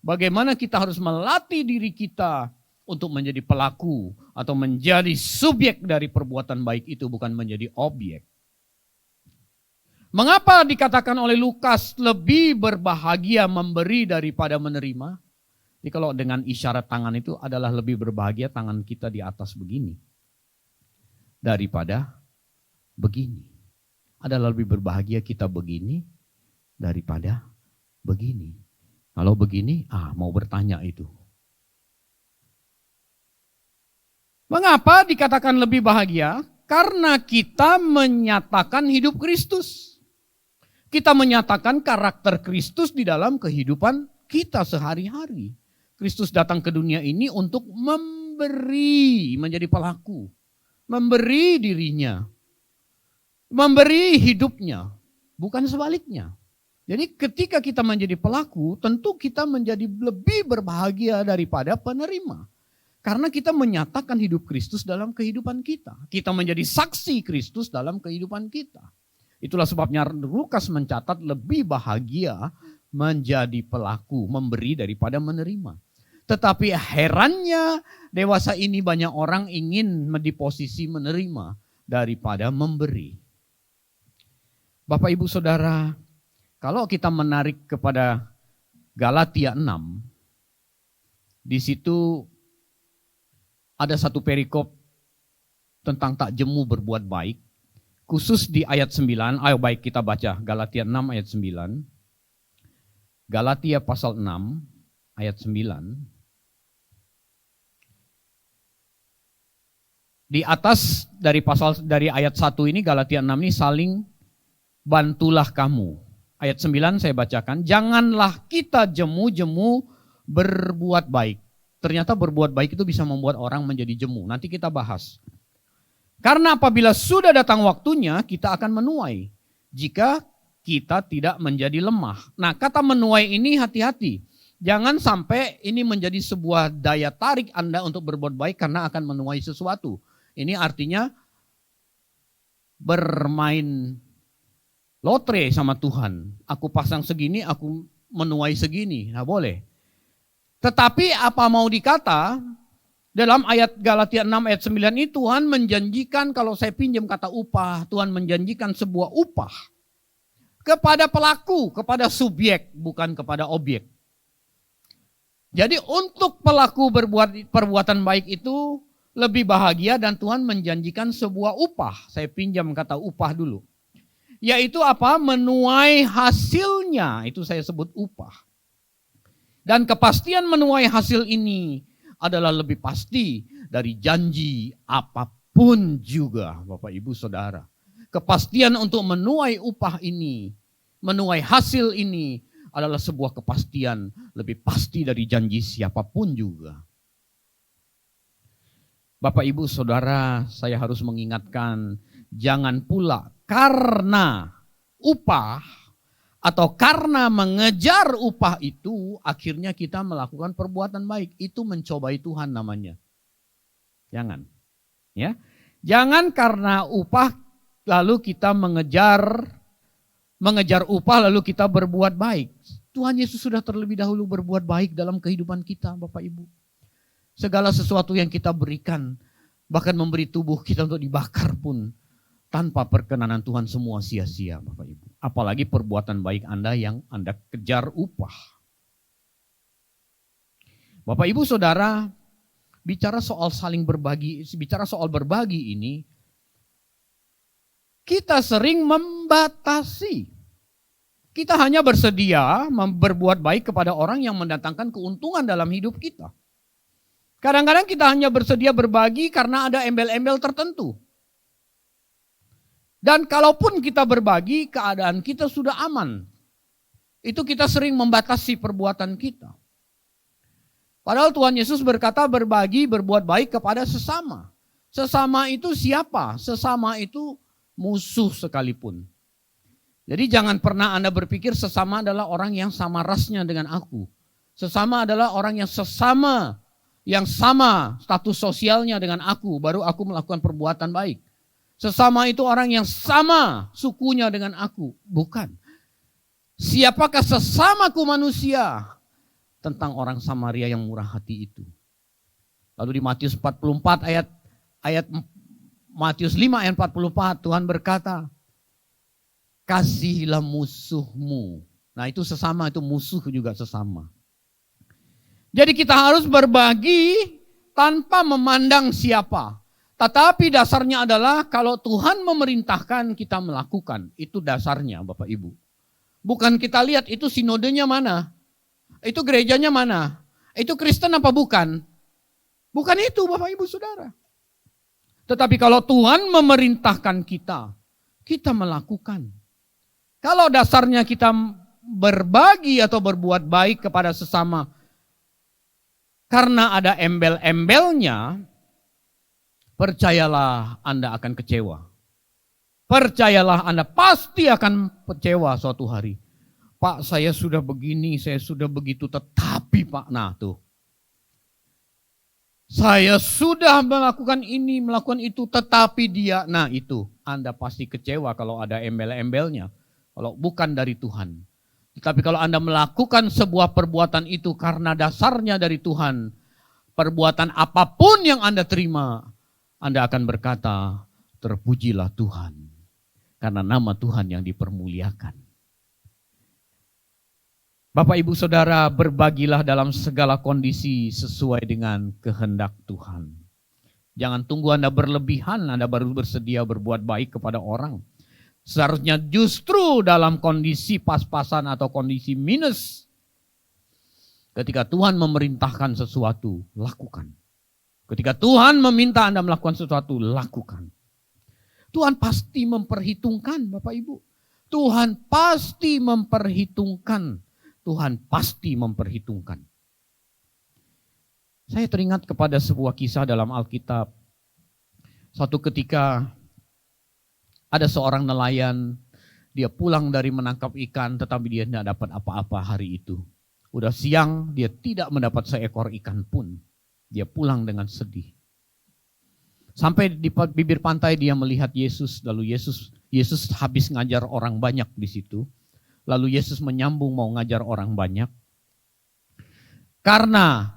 S14: bagaimana kita harus melatih diri kita untuk menjadi pelaku atau menjadi subjek dari perbuatan baik itu, bukan menjadi objek. Mengapa dikatakan oleh Lukas lebih berbahagia memberi daripada menerima? Jadi kalau dengan isyarat tangan itu adalah lebih berbahagia tangan kita di atas begini daripada begini. Adalah lebih berbahagia kita begini daripada begini. Kalau begini, mau bertanya itu. Mengapa dikatakan lebih bahagia? Karena kita menyatakan hidup Kristus. Kita menyatakan karakter Kristus di dalam kehidupan kita sehari-hari. Kristus datang ke dunia ini untuk memberi, menjadi pelaku. Memberi dirinya. Memberi hidupnya. Bukan sebaliknya. Jadi ketika kita menjadi pelaku, tentu kita menjadi lebih berbahagia daripada penerima. Karena kita menyatakan hidup Kristus dalam kehidupan kita. Kita menjadi saksi Kristus dalam kehidupan kita. Itulah sebabnya Lukas mencatat lebih bahagia menjadi pelaku, memberi daripada menerima. Tetapi herannya dewasa ini banyak orang ingin di posisi menerima daripada memberi. Bapak Ibu Saudara, kalau kita menarik kepada Galatia 6, di situ ada satu perikop tentang tak jemu berbuat baik. Khusus di ayat 9, ayo baik kita baca Galatia 6 ayat 9. Galatia pasal 6 ayat 9. Di atas dari ayat 1 ini Galatia 6 ini saling bantulah kamu. Ayat 9 saya bacakan, janganlah kita jemu-jemu berbuat baik. Ternyata berbuat baik itu bisa membuat orang menjadi jemu. Nanti kita bahas. Karena apabila sudah datang waktunya, kita akan menuai. Jika kita tidak menjadi lemah. Nah, kata menuai ini hati-hati. Jangan sampai ini menjadi sebuah daya tarik Anda untuk berbuat baik karena akan menuai sesuatu. Ini artinya bermain lotre sama Tuhan. Aku pasang segini, aku menuai segini. Nah, boleh. Tetapi apa mau dikata, dalam ayat Galatia 6 ayat 9 ini Tuhan menjanjikan, kalau saya pinjam kata upah, Tuhan menjanjikan sebuah upah kepada pelaku, kepada subjek, bukan kepada objek. Jadi untuk pelaku berbuat perbuatan baik itu lebih bahagia dan Tuhan menjanjikan sebuah upah. Saya pinjam kata upah dulu. Yaitu apa? Menuai hasilnya, itu saya sebut upah. Dan kepastian menuai hasil ini adalah lebih pasti dari janji apapun juga, Bapak Ibu Saudara. Kepastian untuk menuai upah ini, menuai hasil ini adalah sebuah kepastian lebih pasti dari janji siapapun juga. Bapak Ibu Saudara, saya harus mengingatkan, jangan pula karena upah atau karena mengejar upah itu, akhirnya kita melakukan perbuatan baik. Itu mencobai Tuhan namanya. Jangan. Ya. Jangan karena upah lalu kita mengejar upah lalu kita berbuat baik. Tuhan Yesus sudah terlebih dahulu berbuat baik dalam kehidupan kita, Bapak Ibu. Segala sesuatu yang kita berikan, bahkan memberi tubuh kita untuk dibakar pun, tanpa perkenanan Tuhan semua sia-sia Bapak Ibu. Apalagi perbuatan baik Anda yang Anda kejar upah. Bapak Ibu Saudara, bicara soal saling berbagi, bicara soal berbagi ini, kita sering membatasi. Kita hanya bersedia berbuat baik kepada orang yang mendatangkan keuntungan dalam hidup kita. Kadang-kadang kita hanya bersedia berbagi karena ada embel-embel tertentu. Dan kalaupun kita berbagi, keadaan kita sudah aman. Itu kita sering membatasi perbuatan kita. Padahal Tuhan Yesus berkata berbagi, berbuat baik kepada sesama. Sesama itu siapa? Sesama itu musuh sekalipun. Jadi jangan pernah Anda berpikir sesama adalah orang yang sama rasnya dengan aku. Sesama adalah orang yang yang sama status sosialnya dengan aku, baru aku melakukan perbuatan baik. Sesama itu orang yang sama sukunya dengan aku. Bukan. Siapakah sesamaku manusia? Tentang orang Samaria yang murah hati itu. Lalu di Matius 44 ayat Matius 5 ayat 44 Tuhan berkata, kasihilah musuhmu. Nah itu sesama, itu musuh juga sesama. Jadi kita harus berbagi tanpa memandang siapa. Tetapi dasarnya adalah kalau Tuhan memerintahkan kita melakukan. Itu dasarnya Bapak Ibu. Bukan kita lihat itu sinodenya mana. Itu gerejanya mana. Itu Kristen apa bukan. Bukan itu Bapak Ibu Saudara. Tetapi kalau Tuhan memerintahkan kita, kita melakukan. Kalau dasarnya kita berbagi atau berbuat baik kepada sesama, karena ada embel-embelnya, percayalah Anda akan kecewa. Percayalah Anda pasti akan kecewa suatu hari. Pak, saya sudah begini, saya sudah begitu, tetapi Pak, nah tuh. Saya sudah melakukan ini, melakukan itu, tetapi dia, nah itu. Anda pasti kecewa kalau ada embel-embelnya. Kalau bukan dari Tuhan. Tetapi kalau Anda melakukan sebuah perbuatan itu karena dasarnya dari Tuhan, perbuatan apapun yang Anda terima, Anda akan berkata, terpujilah Tuhan. Karena nama Tuhan yang dipermuliakan. Bapak Ibu Saudara, berbagilah dalam segala kondisi sesuai dengan kehendak Tuhan. Jangan tunggu Anda berlebihan, Anda baru bersedia berbuat baik kepada orang. Seharusnya justru dalam kondisi pas-pasan atau kondisi minus. Ketika Tuhan memerintahkan sesuatu, lakukan. Ketika Tuhan meminta Anda melakukan sesuatu, lakukan. Tuhan pasti memperhitungkan Bapak Ibu. Tuhan pasti memperhitungkan. Tuhan pasti memperhitungkan. Saya teringat kepada sebuah kisah dalam Alkitab. Suatu ketika ada seorang nelayan, dia pulang dari menangkap ikan tetapi dia tidak dapat apa-apa hari itu. Udah siang, dia tidak mendapat seekor ikan pun. Dia pulang dengan sedih. Sampai di bibir pantai dia melihat Yesus, lalu Yesus habis ngajar orang banyak di situ. Lalu Yesus menyambung mau ngajar orang banyak. Karena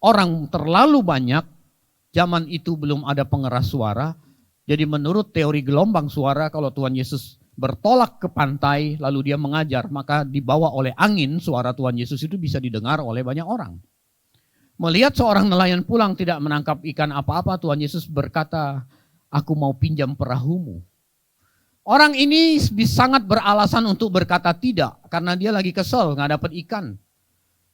S14: orang terlalu banyak, zaman itu belum ada pengeras suara. Jadi menurut teori gelombang suara, kalau Tuhan Yesus bertolak ke pantai lalu dia mengajar, maka dibawa oleh angin suara Tuhan Yesus itu bisa didengar oleh banyak orang. Melihat seorang nelayan pulang tidak menangkap ikan apa-apa, Tuhan Yesus berkata, aku mau pinjam perahumu. Orang ini sangat beralasan untuk berkata tidak, karena dia lagi kesel, nggak dapat ikan.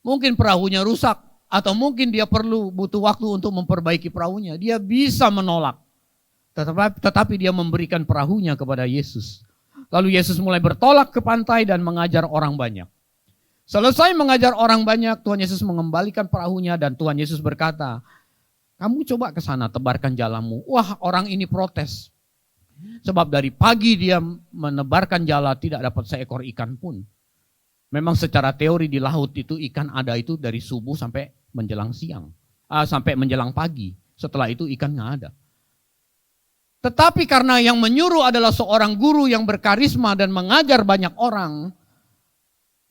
S14: Mungkin perahunya rusak, atau mungkin dia butuh waktu untuk memperbaiki perahunya. Dia bisa menolak, tetapi dia memberikan perahunya kepada Yesus. Lalu Yesus mulai bertolak ke pantai dan mengajar orang banyak. Selesai mengajar orang banyak, Tuhan Yesus mengembalikan perahunya dan Tuhan Yesus berkata, kamu coba ke sana tebarkan jalamu. Wah, orang ini protes. Sebab dari pagi dia menebarkan jala tidak dapat seekor ikan pun. Memang secara teori di laut itu ikan ada itu dari subuh sampai menjelang siang. Sampai menjelang pagi. Setelah itu ikan nggak ada. Tetapi karena yang menyuruh adalah seorang guru yang berkarisma dan mengajar banyak orang,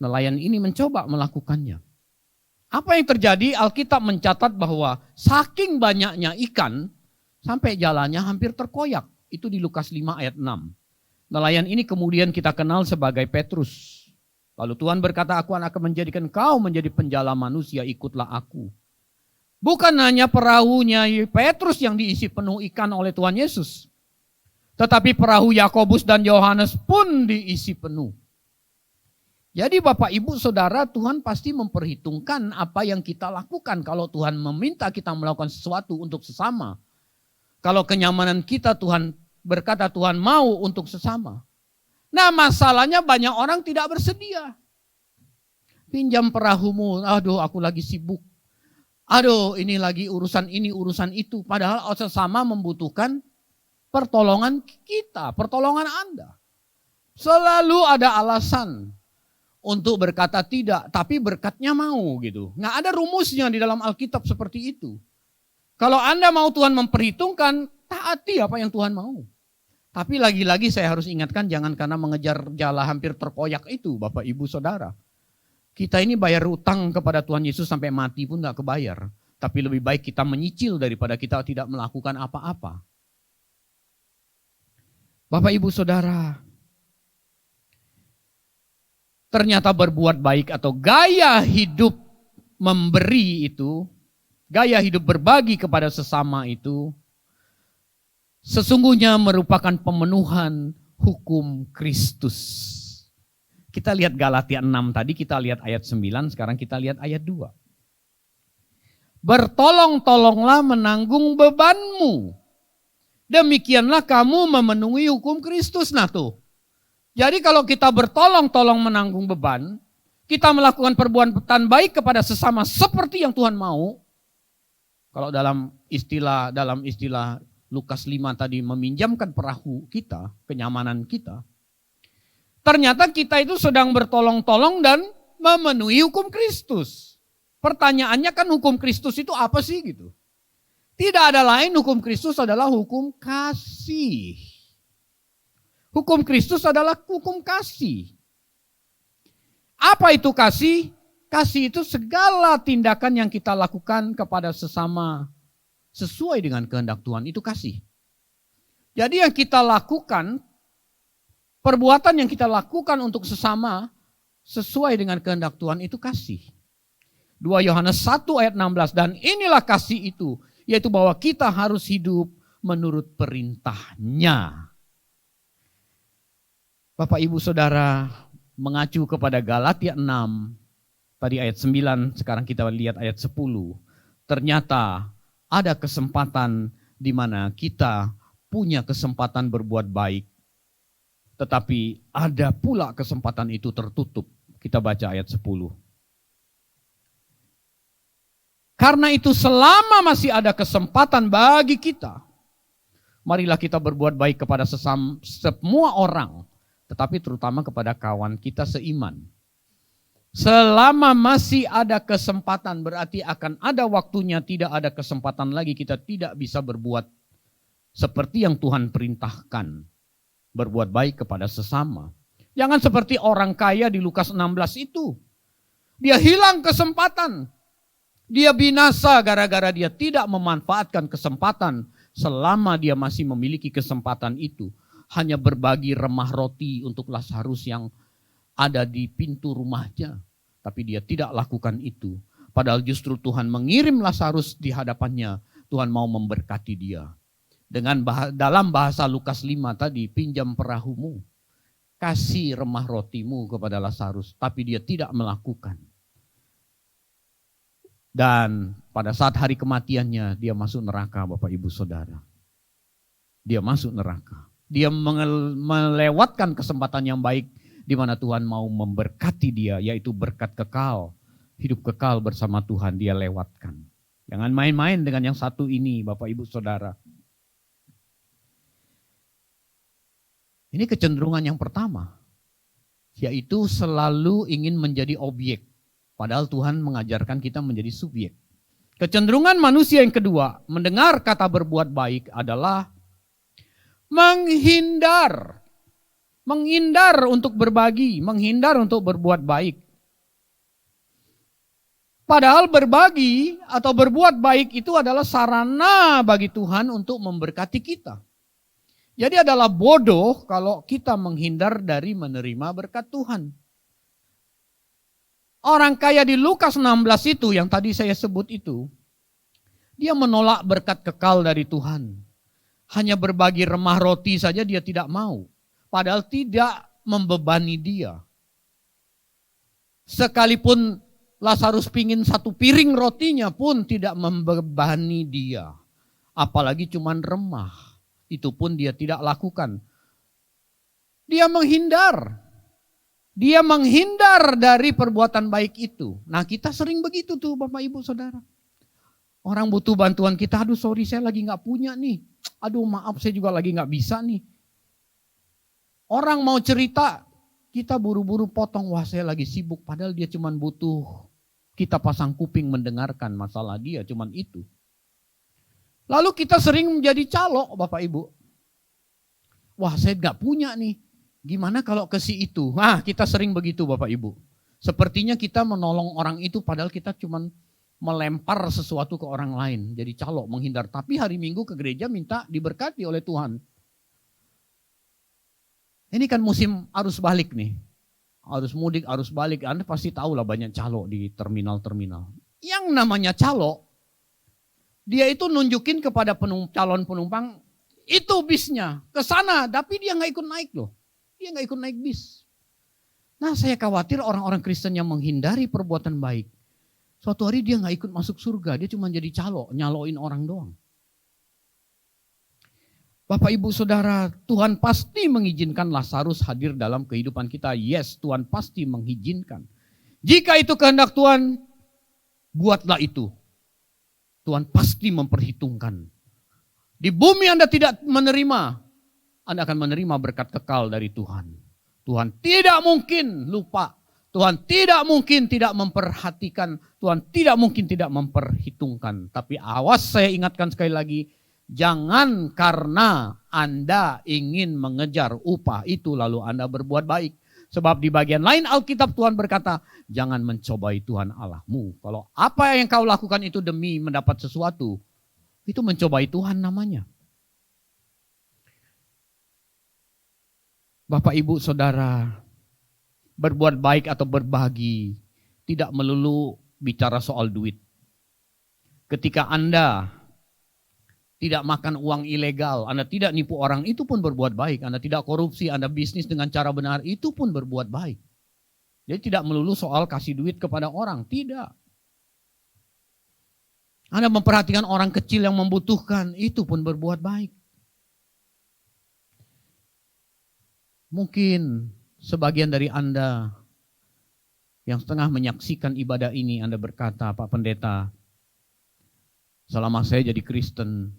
S14: nelayan ini mencoba melakukannya. Apa yang terjadi? Alkitab mencatat bahwa saking banyaknya ikan, sampai jalannya hampir terkoyak. Itu di Lukas 5 ayat 6. Nelayan ini kemudian kita kenal sebagai Petrus. Lalu Tuhan berkata, aku akan menjadikan kau menjadi penjala manusia, ikutlah aku. Bukan hanya perahunya Petrus yang diisi penuh ikan oleh Tuhan Yesus. Tetapi perahu Yakobus dan Yohanes pun diisi penuh. Jadi Bapak Ibu Saudara, Tuhan pasti memperhitungkan apa yang kita lakukan. Kalau Tuhan meminta kita melakukan sesuatu untuk sesama. Kalau kenyamanan kita Tuhan berkata Tuhan mau untuk sesama. Nah masalahnya banyak orang tidak bersedia. Pinjam perahumu, aduh aku lagi sibuk. Aduh ini lagi urusan ini, urusan itu. Padahal sesama membutuhkan pertolongan kita, pertolongan Anda. Selalu ada alasan untuk berkata tidak, tapi berkatnya mau gitu. Nggak ada rumusnya di dalam Alkitab seperti itu. Kalau Anda mau Tuhan memperhitungkan, taati apa yang Tuhan mau. Tapi lagi-lagi saya harus ingatkan, jangan karena mengejar jala hampir terkoyak itu, Bapak Ibu Saudara. Kita ini bayar utang kepada Tuhan Yesus sampai mati pun gak kebayar. Tapi lebih baik kita menyicil daripada kita tidak melakukan apa-apa. Bapak Ibu Saudara, ternyata berbuat baik atau gaya hidup memberi itu, gaya hidup berbagi kepada sesama itu, sesungguhnya merupakan pemenuhan hukum Kristus. Kita lihat Galatia 6 tadi, kita lihat ayat 9, sekarang kita lihat ayat 2. Bertolong-tolonglah menanggung bebanmu. Demikianlah kamu memenuhi hukum Kristus. Nah tuh. Jadi kalau kita bertolong-tolong menanggung beban, kita melakukan perbuatan baik kepada sesama seperti yang Tuhan mau. Kalau dalam istilah Lukas 5 tadi meminjamkan perahu kita, kenyamanan kita. Ternyata kita itu sedang bertolong-tolong dan memenuhi hukum Kristus. Pertanyaannya kan hukum Kristus itu apa sih gitu? Tidak ada lain, hukum Kristus adalah hukum kasih. Hukum Kristus adalah hukum kasih. Apa itu kasih? Kasih itu segala tindakan yang kita lakukan kepada sesama sesuai dengan kehendak Tuhan, itu kasih. Jadi yang kita lakukan, perbuatan yang kita lakukan untuk sesama sesuai dengan kehendak Tuhan itu kasih. 2 Yohanes 1 ayat 16, dan inilah kasih itu, yaitu bahwa kita harus hidup menurut perintahnya. Bapak Ibu Saudara, mengacu kepada Galatia 6, tadi ayat 9, sekarang kita lihat ayat 10. Ternyata ada kesempatan di mana kita punya kesempatan berbuat baik. Tetapi ada pula kesempatan itu tertutup. Kita baca ayat 10. Karena itu selama masih ada kesempatan bagi kita, marilah kita berbuat baik kepada semua orang. Tetapi terutama kepada kawan kita seiman. Selama masih ada kesempatan berarti akan ada waktunya tidak ada kesempatan lagi, kita tidak bisa berbuat seperti yang Tuhan perintahkan. Berbuat baik kepada sesama. Jangan seperti orang kaya di Lukas 16 itu. Dia hilang kesempatan. Dia binasa gara-gara dia tidak memanfaatkan kesempatan selama dia masih memiliki kesempatan itu. Hanya berbagi remah roti untuk Lazarus yang ada di pintu rumahnya, tapi dia tidak lakukan itu. Padahal justru Tuhan mengirim Lazarus di hadapannya, Tuhan mau memberkati dia. Dalam bahasa Lukas 5 tadi, pinjam perahumu, kasih remah rotimu kepada Lazarus, tapi dia tidak melakukan. Dan pada saat hari kematiannya, dia masuk neraka, Bapak Ibu Saudara. Dia masuk neraka. Dia melewatkan kesempatan yang baik di mana Tuhan mau memberkati dia, yaitu berkat kekal, hidup kekal bersama Tuhan, dia lewatkan. Jangan main-main dengan yang satu ini, Bapak Ibu Saudara. Ini kecenderungan yang pertama, yaitu selalu ingin menjadi objek, padahal Tuhan mengajarkan kita menjadi subjek. Kecenderungan manusia yang kedua, mendengar kata berbuat baik adalah menghindar untuk berbagi, menghindar untuk berbuat baik. Padahal berbagi atau berbuat baik itu adalah sarana bagi Tuhan untuk memberkati kita. Jadi adalah bodoh kalau kita menghindar dari menerima berkat Tuhan. Orang kaya di Lukas 16 itu yang tadi saya sebut itu, dia menolak berkat kekal dari Tuhan. Hanya berbagi remah roti saja dia tidak mau. Padahal tidak membebani dia. Sekalipun Lazarus pingin 1 piring rotinya pun tidak membebani dia. Apalagi cuman remah. Itu pun dia tidak lakukan. Dia menghindar. Dia menghindar dari perbuatan baik itu. Nah, kita sering begitu tuh Bapak Ibu Saudara. Orang butuh bantuan kita, aduh sorry saya lagi gak punya nih. Aduh maaf saya juga lagi gak bisa nih. Orang mau cerita, kita buru-buru potong, wah saya lagi sibuk. Padahal dia cuma butuh kita pasang kuping mendengarkan masalah dia, cuman itu. Lalu kita sering menjadi calo Bapak Ibu. Wah saya gak punya nih. Gimana kalau ke si itu? Nah, kita sering begitu Bapak Ibu. Sepertinya kita menolong orang itu padahal kita cuma melempar sesuatu ke orang lain. Jadi calo, menghindar. Tapi hari Minggu ke gereja minta diberkati oleh Tuhan. Ini kan musim arus balik nih. Arus mudik, arus balik. Anda pasti tahu lah banyak calo di terminal-terminal. Yang namanya calo, dia itu nunjukin kepada calon penumpang, itu bisnya, ke sana. Tapi dia gak ikut naik loh. Dia gak ikut naik bis. Nah saya khawatir orang-orang Kristen yang menghindari perbuatan baik. Suatu hari dia gak ikut masuk surga. Dia cuma jadi calo, nyaloin orang doang. Bapak Ibu Saudara, Tuhan pasti mengizinkan Lazarus hadir dalam kehidupan kita. Yes, Tuhan pasti mengizinkan. Jika itu kehendak Tuhan, buatlah itu. Tuhan pasti memperhitungkan. Di bumi Anda tidak menerima, Anda akan menerima berkat kekal dari Tuhan. Tuhan tidak mungkin lupa. Tuhan tidak mungkin tidak memperhatikan. Tuhan tidak mungkin tidak memperhitungkan. Tapi awas saya ingatkan sekali lagi. Jangan karena Anda ingin mengejar upah itu lalu Anda berbuat baik. Sebab di bagian lain Alkitab Tuhan berkata, jangan mencobai Tuhan Allahmu. Kalau apa yang kau lakukan itu demi mendapat sesuatu, itu mencobai Tuhan namanya. Bapak Ibu Saudara, berbuat baik atau berbagi tidak melulu bicara soal duit. Ketika Anda tidak makan uang ilegal, Anda tidak nipu orang, itu pun berbuat baik. Anda tidak korupsi, Anda bisnis dengan cara benar, itu pun berbuat baik. Jadi tidak melulu soal kasih duit kepada orang, tidak. Anda memperhatikan orang kecil yang membutuhkan, itu pun berbuat baik. Mungkin sebagian dari Anda yang setengah menyaksikan ibadah ini, Anda berkata, Pak Pendeta, selama saya jadi Kristen,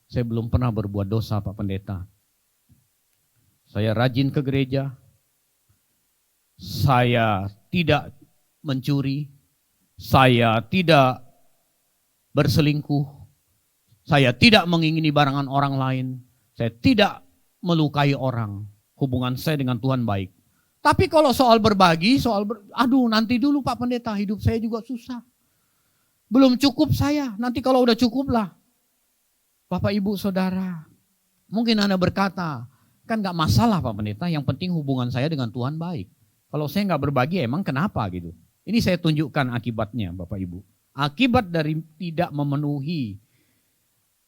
S14: saya belum pernah berbuat dosa Pak Pendeta. Saya rajin ke gereja, saya tidak mencuri, saya tidak berselingkuh, saya tidak mengingini barangan orang lain, saya tidak melukai orang. Hubungan saya dengan Tuhan baik. Tapi kalau soal berbagi, aduh nanti dulu Pak Pendeta, hidup saya juga susah. Belum cukup saya, nanti kalau udah cukup lah. Bapak Ibu Saudara, mungkin Anda berkata, kan gak masalah Pak Pendeta, yang penting hubungan saya dengan Tuhan baik. Kalau saya gak berbagi emang kenapa gitu. Ini saya tunjukkan akibatnya Bapak Ibu. Akibat dari tidak memenuhi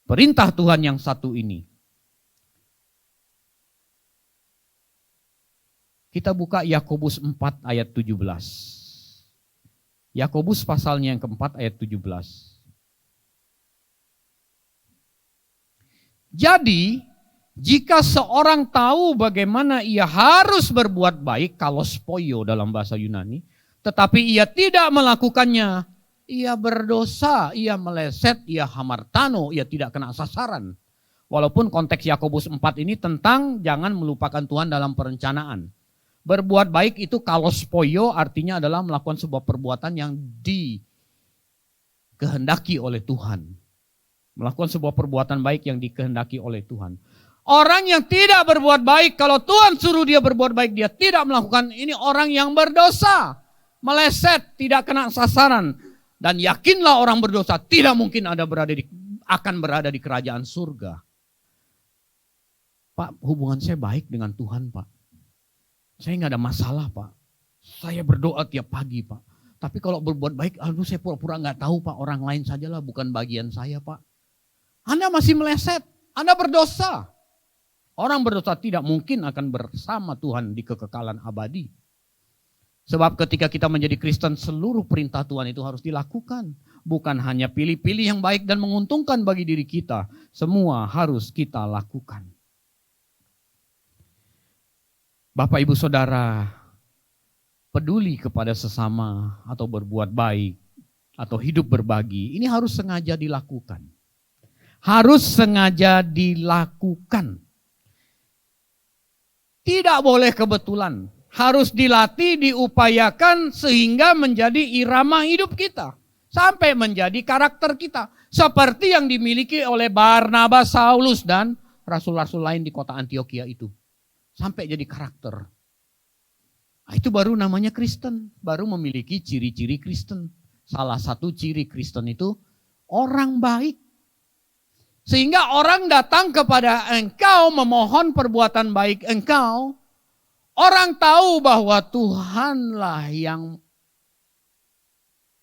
S14: perintah Tuhan yang satu ini. Kita buka Yakobus 4 ayat 17. Yakobus pasalnya yang keempat ayat 17. Jadi, jika seorang tahu bagaimana ia harus berbuat baik, kalos poio dalam bahasa Yunani, tetapi ia tidak melakukannya, ia berdosa, ia meleset, ia hamartano, ia tidak kena sasaran. Walaupun konteks Yakobus 4 ini tentang jangan melupakan Tuhan dalam perencanaan. Berbuat baik itu kalos poio artinya adalah melakukan sebuah perbuatan yang dikehendaki oleh Tuhan. Melakukan sebuah perbuatan baik yang dikehendaki oleh Tuhan. Orang yang tidak berbuat baik, kalau Tuhan suruh dia berbuat baik, dia tidak melakukan, ini orang yang berdosa. Meleset, tidak kena sasaran. Dan yakinlah orang berdosa tidak mungkin akan berada di kerajaan surga. Pak, hubungan saya baik dengan Tuhan, Pak. Saya nggak ada masalah, Pak. Saya berdoa tiap pagi, Pak. Tapi kalau berbuat baik, aduh saya pura-pura nggak tahu, Pak. Orang lain sajalah, bukan bagian saya, Pak. Anda masih meleset. Anda berdosa. Orang berdosa tidak mungkin akan bersama Tuhan di kekekalan abadi. Sebab ketika kita menjadi Kristen, seluruh perintah Tuhan itu harus dilakukan. Bukan hanya pilih-pilih yang baik dan menguntungkan bagi diri kita. Semua harus kita lakukan. Bapak, Ibu, Saudara, peduli kepada sesama atau berbuat baik atau hidup berbagi, ini harus sengaja dilakukan. Harus sengaja dilakukan. Tidak boleh kebetulan. Harus dilatih, diupayakan sehingga menjadi irama hidup kita. Sampai menjadi karakter kita. Seperti yang dimiliki oleh Barnabas, Saulus, dan rasul-rasul lain di kota Antioquia itu. Sampai jadi karakter. Nah, itu baru namanya Kristen. Baru memiliki ciri-ciri Kristen. Salah satu ciri Kristen itu orang baik. Sehingga orang datang kepada engkau memohon perbuatan baik engkau. Orang tahu bahwa Tuhanlah yang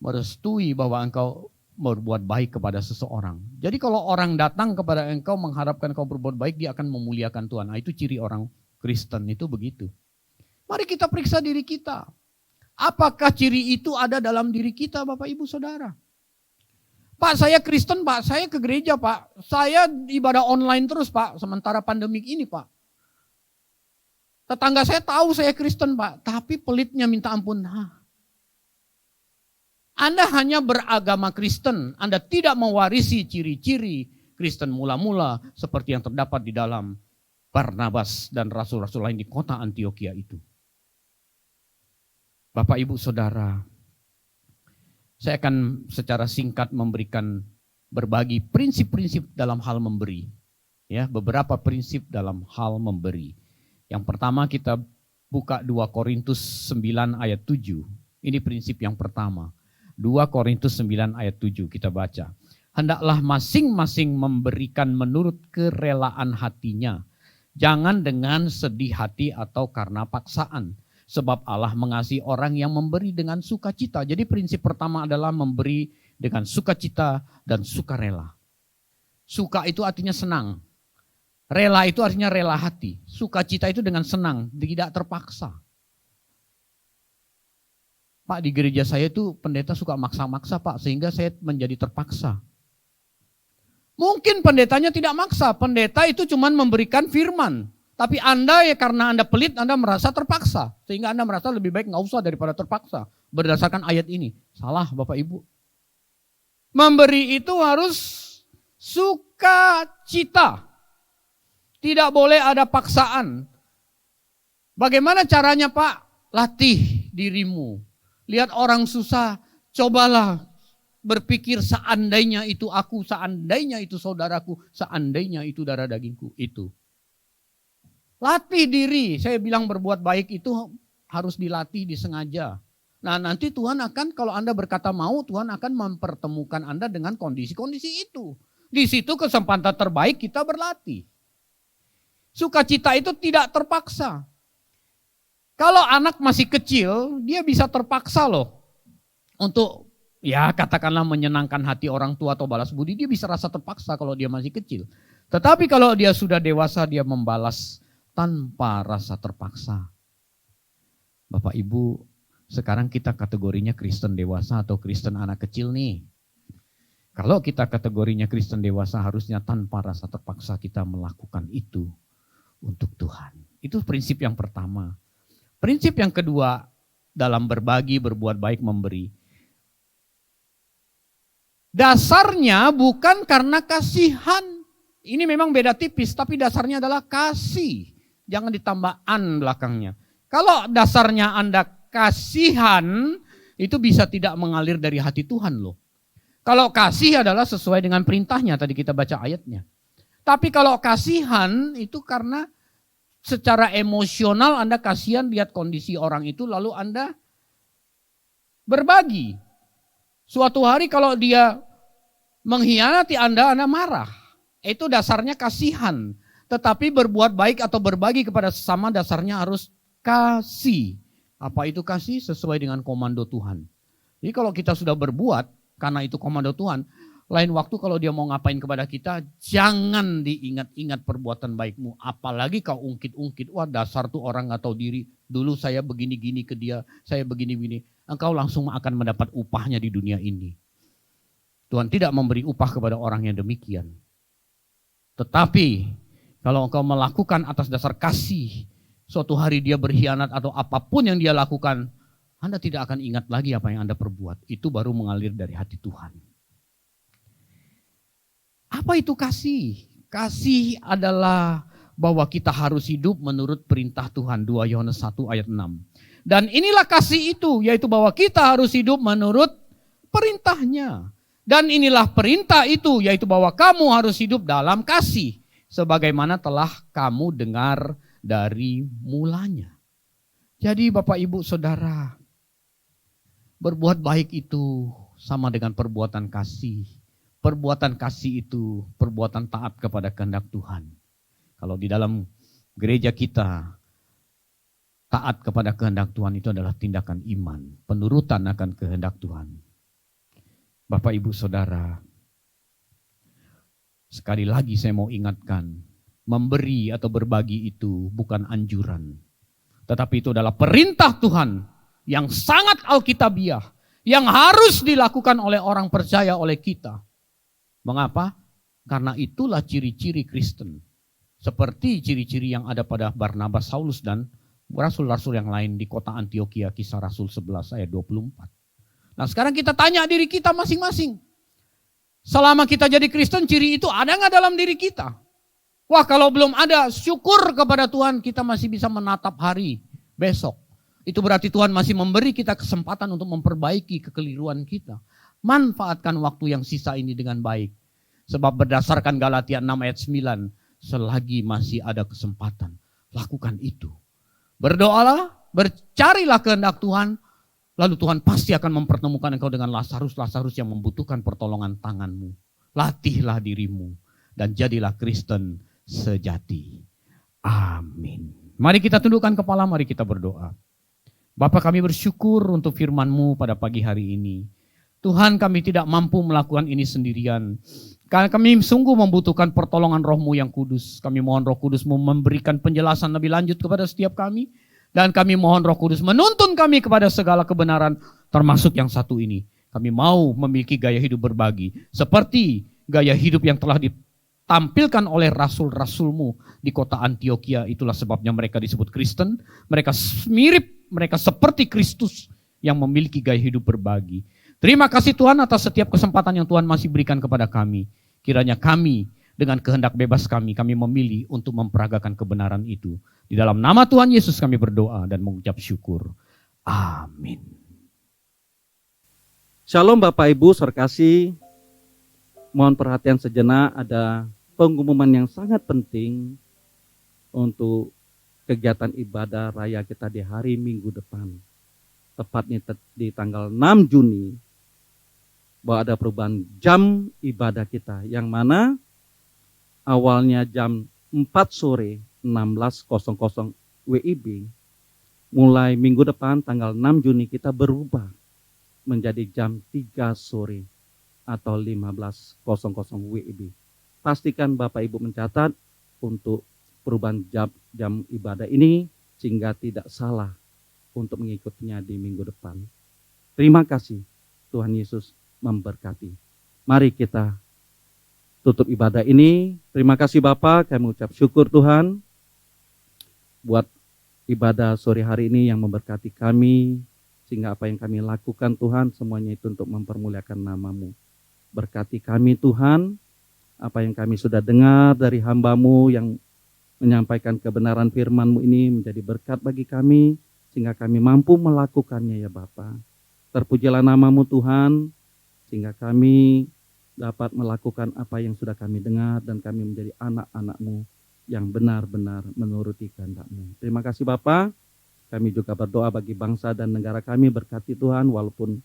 S14: merestui bahwa engkau berbuat baik kepada seseorang. Jadi kalau orang datang kepada engkau mengharapkan engkau berbuat baik, dia akan memuliakan Tuhan. Nah, itu ciri orang Kristen itu begitu. Mari kita periksa diri kita. Apakah ciri itu ada dalam diri kita, Bapak, Ibu, Saudara? Pak, saya Kristen, Pak. Saya ke gereja, Pak. Saya ibadah online terus, Pak. Sementara pandemik ini, Pak. Tetangga saya tahu saya Kristen, Pak. Tapi pelitnya minta ampun. Anda hanya beragama Kristen. Anda tidak mewarisi ciri-ciri Kristen mula-mula seperti yang terdapat di dalam Barnabas dan rasul-rasul lain di kota Antioquia itu. Bapak, Ibu, Saudara, saya akan secara singkat memberikan berbagi prinsip-prinsip dalam hal memberi. Ya, beberapa prinsip dalam hal memberi. Yang pertama kita buka 2 Korintus 9 ayat 7. Ini prinsip yang pertama. 2 Korintus 9 ayat 7 kita baca. Hendaklah masing-masing memberikan menurut kerelaan hatinya. Jangan dengan sedih hati atau karena paksaan. Sebab Allah mengasihi orang yang memberi dengan sukacita. Jadi prinsip pertama adalah memberi dengan sukacita dan sukarela. Suka itu artinya senang. Rela itu artinya rela hati. Sukacita itu dengan senang, tidak terpaksa. Pak, di gereja saya itu pendeta suka maksa-maksa, Pak, sehingga saya menjadi terpaksa. Mungkin pendetanya tidak maksa, pendeta itu cuma memberikan firman. Tapi Anda ya karena Anda pelit, Anda merasa terpaksa. Sehingga Anda merasa lebih baik nggak usah daripada terpaksa. Berdasarkan ayat ini. Salah, Bapak, Ibu. Memberi itu harus sukacita. Tidak boleh ada paksaan. Bagaimana caranya, Pak? Latih dirimu. Lihat orang susah, cobalah berpikir seandainya itu aku, seandainya itu saudaraku, seandainya itu darah dagingku. Itu. Latih diri. Saya bilang berbuat baik itu harus dilatih, disengaja. Nah, nanti Tuhan akan, kalau Anda berkata mau, Tuhan akan mempertemukan Anda dengan kondisi-kondisi itu. Di situ kesempatan terbaik kita berlatih. Sukacita itu tidak terpaksa. Kalau anak masih kecil, dia bisa terpaksa loh. Untuk ya katakanlah menyenangkan hati orang tua atau balas budi, dia bisa rasa terpaksa kalau dia masih kecil. Tetapi kalau dia sudah dewasa, dia membalas tanpa rasa terpaksa. Bapak, Ibu, sekarang kita kategorinya Kristen dewasa atau Kristen anak kecil nih. Kalau kita kategorinya Kristen dewasa, harusnya tanpa rasa terpaksa kita melakukan itu untuk Tuhan. Itu prinsip yang pertama. Prinsip yang kedua dalam berbagi, berbuat baik, memberi. Dasarnya bukan karena kasihan. Ini memang beda tipis, tapi dasarnya adalah kasih. Jangan ditambah an belakangnya. Kalau dasarnya Anda kasihan, itu bisa tidak mengalir dari hati Tuhan loh. Kalau kasih adalah sesuai dengan perintahnya, tadi kita baca ayatnya. Tapi kalau kasihan itu karena secara emosional Anda kasihan lihat kondisi orang itu lalu Anda berbagi. Suatu hari kalau dia mengkhianati Anda marah. Itu dasarnya kasihan. Tetapi berbuat baik atau berbagi kepada sesama dasarnya harus kasih. Apa itu kasih? Sesuai dengan komando Tuhan. Jadi kalau kita sudah berbuat, karena itu komando Tuhan, lain waktu kalau dia mau ngapain kepada kita, jangan diingat-ingat perbuatan baikmu. Apalagi kau ungkit-ungkit, wah dasar tuh orang gak tahu diri. Dulu saya begini-gini ke dia, saya begini-gini. Engkau langsung akan mendapat upahnya di dunia ini. Tuhan tidak memberi upah kepada orang yang demikian. Tetapi kalau engkau melakukan atas dasar kasih, suatu hari dia berkhianat atau apapun yang dia lakukan, Anda tidak akan ingat lagi apa yang Anda perbuat. Itu baru mengalir dari hati Tuhan. Apa itu kasih? Kasih adalah bahwa kita harus hidup menurut perintah Tuhan. 2 Yohanes 1 ayat 6. Dan inilah kasih itu, yaitu bahwa kita harus hidup menurut perintahnya. Dan inilah perintah itu, yaitu bahwa kamu harus hidup dalam kasih. Sebagaimana telah kamu dengar dari mulanya. Jadi Bapak Ibu Saudara, berbuat baik itu sama dengan perbuatan kasih. Perbuatan kasih itu perbuatan taat kepada kehendak Tuhan. Kalau di dalam gereja kita, taat kepada kehendak Tuhan itu adalah tindakan iman. Penurutan akan kehendak Tuhan. Bapak Ibu Saudara, sekali lagi saya mau ingatkan, memberi atau berbagi itu bukan anjuran. Tetapi itu adalah perintah Tuhan yang sangat alkitabiah, yang harus dilakukan oleh orang percaya oleh kita. Mengapa? Karena itulah ciri-ciri Kristen. Seperti ciri-ciri yang ada pada Barnabas, Saulus dan rasul-rasul yang lain di kota Antioquia, Kisah Rasul 11 ayat 24. Nah sekarang kita tanya diri kita masing-masing. Selama kita jadi Kristen, ciri itu ada nggak dalam diri kita? Wah kalau belum ada, syukur kepada Tuhan kita masih bisa menatap hari besok. Itu berarti Tuhan masih memberi kita kesempatan untuk memperbaiki kekeliruan kita. Manfaatkan waktu yang sisa ini dengan baik. Sebab berdasarkan Galatia 6 ayat 9, selagi masih ada kesempatan, lakukan itu. Berdoalah, bercarilah kehendak Tuhan, lalu Tuhan pasti akan mempertemukan engkau dengan Lazarus yang membutuhkan pertolongan tanganmu. Latihlah dirimu dan jadilah Kristen sejati. Amin. Mari kita tundukkan kepala, mari kita berdoa. Bapa, kami bersyukur untuk firman-Mu pada pagi hari ini. Tuhan, kami tidak mampu melakukan ini sendirian. Karena kami sungguh membutuhkan pertolongan Roh-Mu yang kudus. Kami mohon Roh Kudus-Mu memberikan penjelasan lebih lanjut kepada setiap kami. Dan kami mohon Roh Kudus menuntun kami kepada segala kebenaran, termasuk yang satu ini. Kami mau memiliki gaya hidup berbagi. Seperti gaya hidup yang telah ditampilkan oleh rasul-rasul-Mu di kota Antioquia. Itulah sebabnya mereka disebut Kristen. Mereka mirip, mereka seperti Kristus yang memiliki gaya hidup berbagi. Terima kasih Tuhan atas setiap kesempatan yang Tuhan masih berikan kepada kami. Kiranya kami dengan kehendak bebas kami memilih untuk memperagakan kebenaran itu. Di dalam nama Tuhan Yesus kami berdoa dan mengucap syukur. Amin.
S15: Shalom Bapak Ibu Saudara-kasih. Mohon perhatian sejenak, ada pengumuman yang sangat penting untuk kegiatan ibadah raya kita di hari Minggu depan. Tepatnya di tanggal 6 Juni. Bahwa ada perubahan jam ibadah kita, yang mana awalnya jam 4 sore 16.00 WIB, mulai minggu depan tanggal 6 Juni kita berubah menjadi jam 3 sore atau 15.00 WIB. Pastikan Bapak Ibu mencatat untuk perubahan jam ibadah ini sehingga tidak salah untuk mengikutinya di minggu depan. Terima kasih, Tuhan Yesus memberkati. Mari kita tutup ibadah ini. Terima kasih Bapak, kami mengucap syukur Tuhan buat ibadah sore hari ini yang memberkati kami, sehingga apa yang kami lakukan Tuhan semuanya itu untuk mempermuliakan nama-Mu. Berkati kami Tuhan, apa yang kami sudah dengar dari hamba-Mu yang menyampaikan kebenaran firman-Mu ini menjadi berkat bagi kami, sehingga kami mampu melakukannya ya Bapa. Terpujilah nama-Mu Tuhan, sehingga kami dapat melakukan apa yang sudah kami dengar dan kami menjadi anak-anak-Mu yang benar-benar menuruti kehendak-Mu. Terima kasih Bapa. Kami juga berdoa bagi bangsa dan negara kami, berkati Tuhan walaupun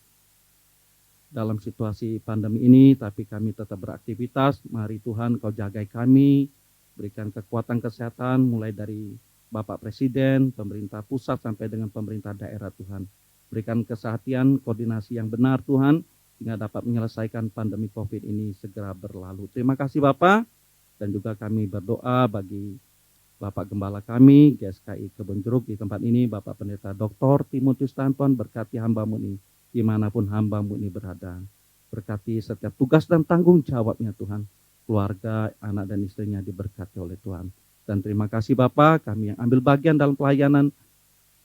S15: dalam situasi pandemi ini, tapi kami tetap beraktivitas. Mari Tuhan Kau jagai kami, berikan kekuatan kesehatan mulai dari Bapak Presiden, pemerintah pusat sampai dengan pemerintah daerah Tuhan. Berikan kesehatan, koordinasi yang benar Tuhan, sehingga dapat menyelesaikan pandemi COVID ini segera berlalu. Terima kasih Bapak, dan juga kami berdoa bagi Bapak Gembala kami, GSKI Kebon Jeruk di tempat ini, Bapak Pendeta Dr. Timotius Tantuan, berkati hamba-Mu ini, dimanapun hamba-Mu ini berada. Berkati setiap tugas dan tanggung jawabnya Tuhan, keluarga, anak dan istrinya diberkati oleh Tuhan. Dan terima kasih Bapak, kami yang ambil bagian dalam pelayanan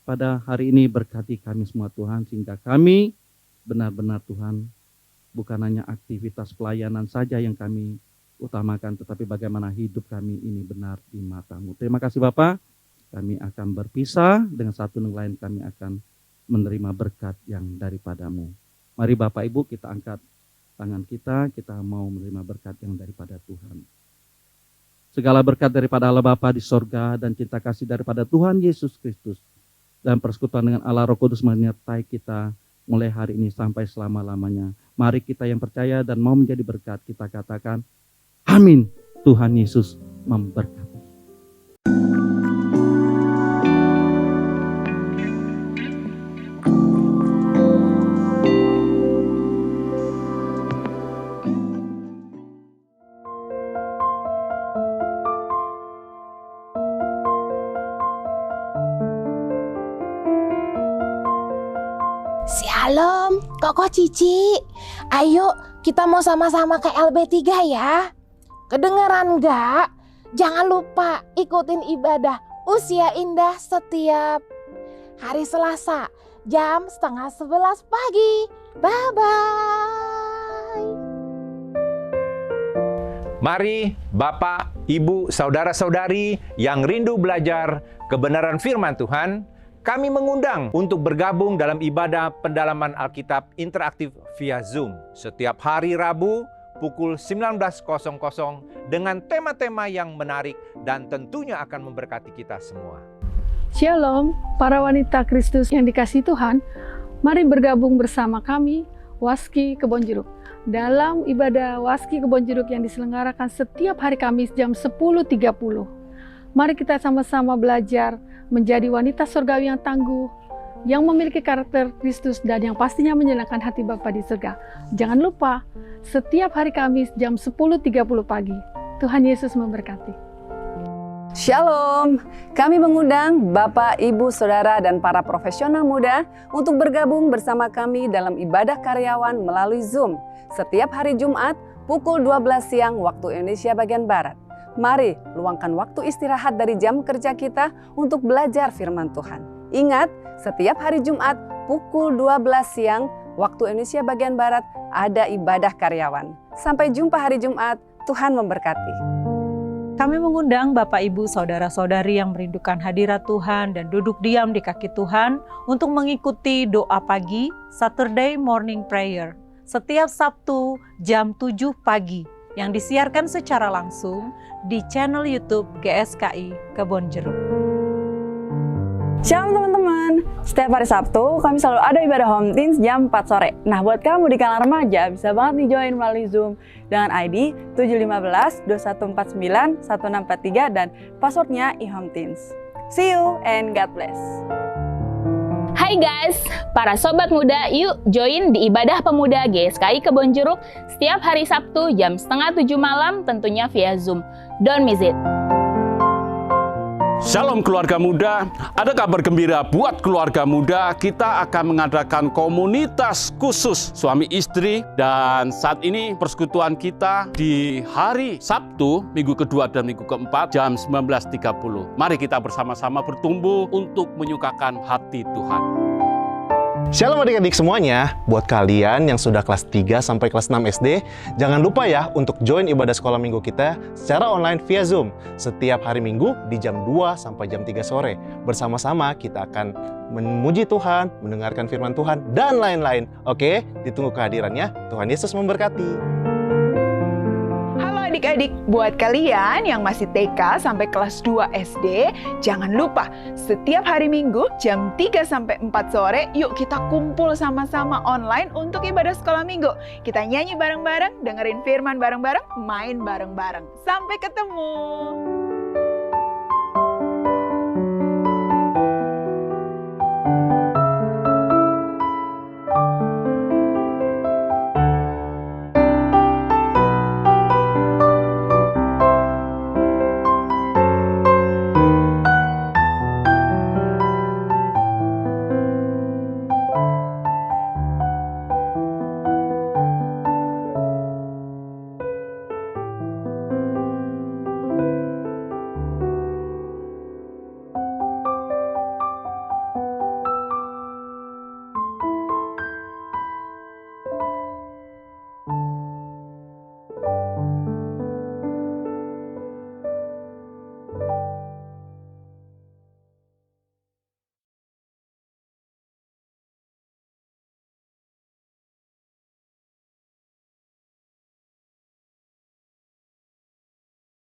S15: pada hari ini, berkati kami semua Tuhan, sehingga kami benar-benar Tuhan, bukan hanya aktivitas pelayanan saja yang kami utamakan, tetapi bagaimana hidup kami ini benar di mata-Mu. Terima kasih Bapak, kami akan berpisah, dengan satu dengan lain kami akan menerima berkat yang daripada-Mu. Mari Bapak Ibu kita angkat tangan kita mau menerima berkat yang daripada Tuhan. Segala berkat daripada Allah Bapa di sorga dan cinta kasih daripada Tuhan Yesus Kristus dan persekutuan dengan Allah Roh Kudus menyertai kita mulai hari ini sampai selama-lamanya. Mari kita yang percaya dan mau menjadi berkat, kita katakan, amin. Tuhan Yesus memberkati.
S1: Shalom, Koko Cici. Ayo, kita mau sama-sama ke LB3 ya. Kedengeran nggak? Jangan lupa ikutin ibadah Usia Indah setiap hari Selasa jam 10:30 pagi. Bye-bye.
S2: Mari Bapak, Ibu, Saudara-saudari yang rindu belajar kebenaran firman Tuhan, kami mengundang untuk bergabung dalam ibadah pendalaman Alkitab interaktif via Zoom setiap hari Rabu pukul 19.00 dengan tema-tema yang menarik dan tentunya akan memberkati kita semua.
S3: Shalom, para wanita Kristus yang dikasihi Tuhan, mari bergabung bersama kami, Waski Kebon Jeruk, dalam ibadah Waski Kebon Jeruk yang diselenggarakan setiap hari Kamis jam 10.30. Mari kita sama-sama belajar menjadi wanita surgawi yang tangguh, yang memiliki karakter Kristus dan yang pastinya menyenangkan hati Bapa di surga. Jangan lupa, setiap hari Kamis jam 10.30 pagi. Tuhan Yesus memberkati.
S4: Shalom, kami mengundang Bapak, Ibu, Saudara, dan para profesional muda untuk bergabung bersama kami dalam ibadah karyawan melalui Zoom setiap hari Jumat pukul 12 siang waktu Indonesia bagian Barat. Mari luangkan waktu istirahat dari jam kerja kita untuk belajar firman Tuhan. Ingat, setiap hari Jumat pukul 12 siang waktu Indonesia bagian Barat ada ibadah karyawan. Sampai jumpa hari Jumat, Tuhan memberkati.
S5: Kami mengundang Bapak, Ibu, Saudara-saudari yang merindukan hadirat Tuhan dan duduk diam di kaki Tuhan untuk mengikuti doa pagi Saturday Morning Prayer setiap Sabtu jam 7 pagi yang disiarkan secara langsung di channel YouTube GSKI Kebon Jeruk.
S12: Shalom teman-teman, setiap hari Sabtu kami selalu ada ibadah Home Teens jam 4 sore. Nah buat kamu di kalangan remaja bisa banget nih join melalui Zoom dengan ID 715-2149-1643 dan passwordnya iHomeTeens. See you and God bless.
S6: Hai guys, para sobat muda, yuk join di ibadah pemuda GSKI Kebon Jeruk setiap hari Sabtu jam 6:30 malam tentunya via Zoom. Don't miss it.
S7: Shalom keluarga muda, ada kabar gembira buat keluarga muda. Kita akan mengadakan komunitas khusus suami istri dan saat ini persekutuan kita di hari Sabtu, minggu kedua dan minggu keempat jam 19.30. Mari kita bersama-sama bertumbuh untuk menyukakan hati Tuhan.
S8: Shalom adik-adik semuanya, buat kalian yang sudah kelas 3 sampai kelas 6 SD, jangan lupa ya untuk join ibadah sekolah minggu kita secara online via Zoom setiap hari Minggu di jam 2 sampai jam 3 sore. Bersama-sama kita akan memuji Tuhan, mendengarkan firman Tuhan, dan lain-lain. Oke, ditunggu kehadirannya. Tuhan Yesus memberkati.
S9: Halo adik-adik, buat kalian yang masih TK sampai kelas 2 SD, jangan lupa setiap hari Minggu jam 3 sampai 4 sore, yuk kita kumpul sama-sama online untuk ibadah sekolah minggu. Kita nyanyi bareng-bareng, dengerin firman bareng-bareng, main bareng-bareng. Sampai ketemu.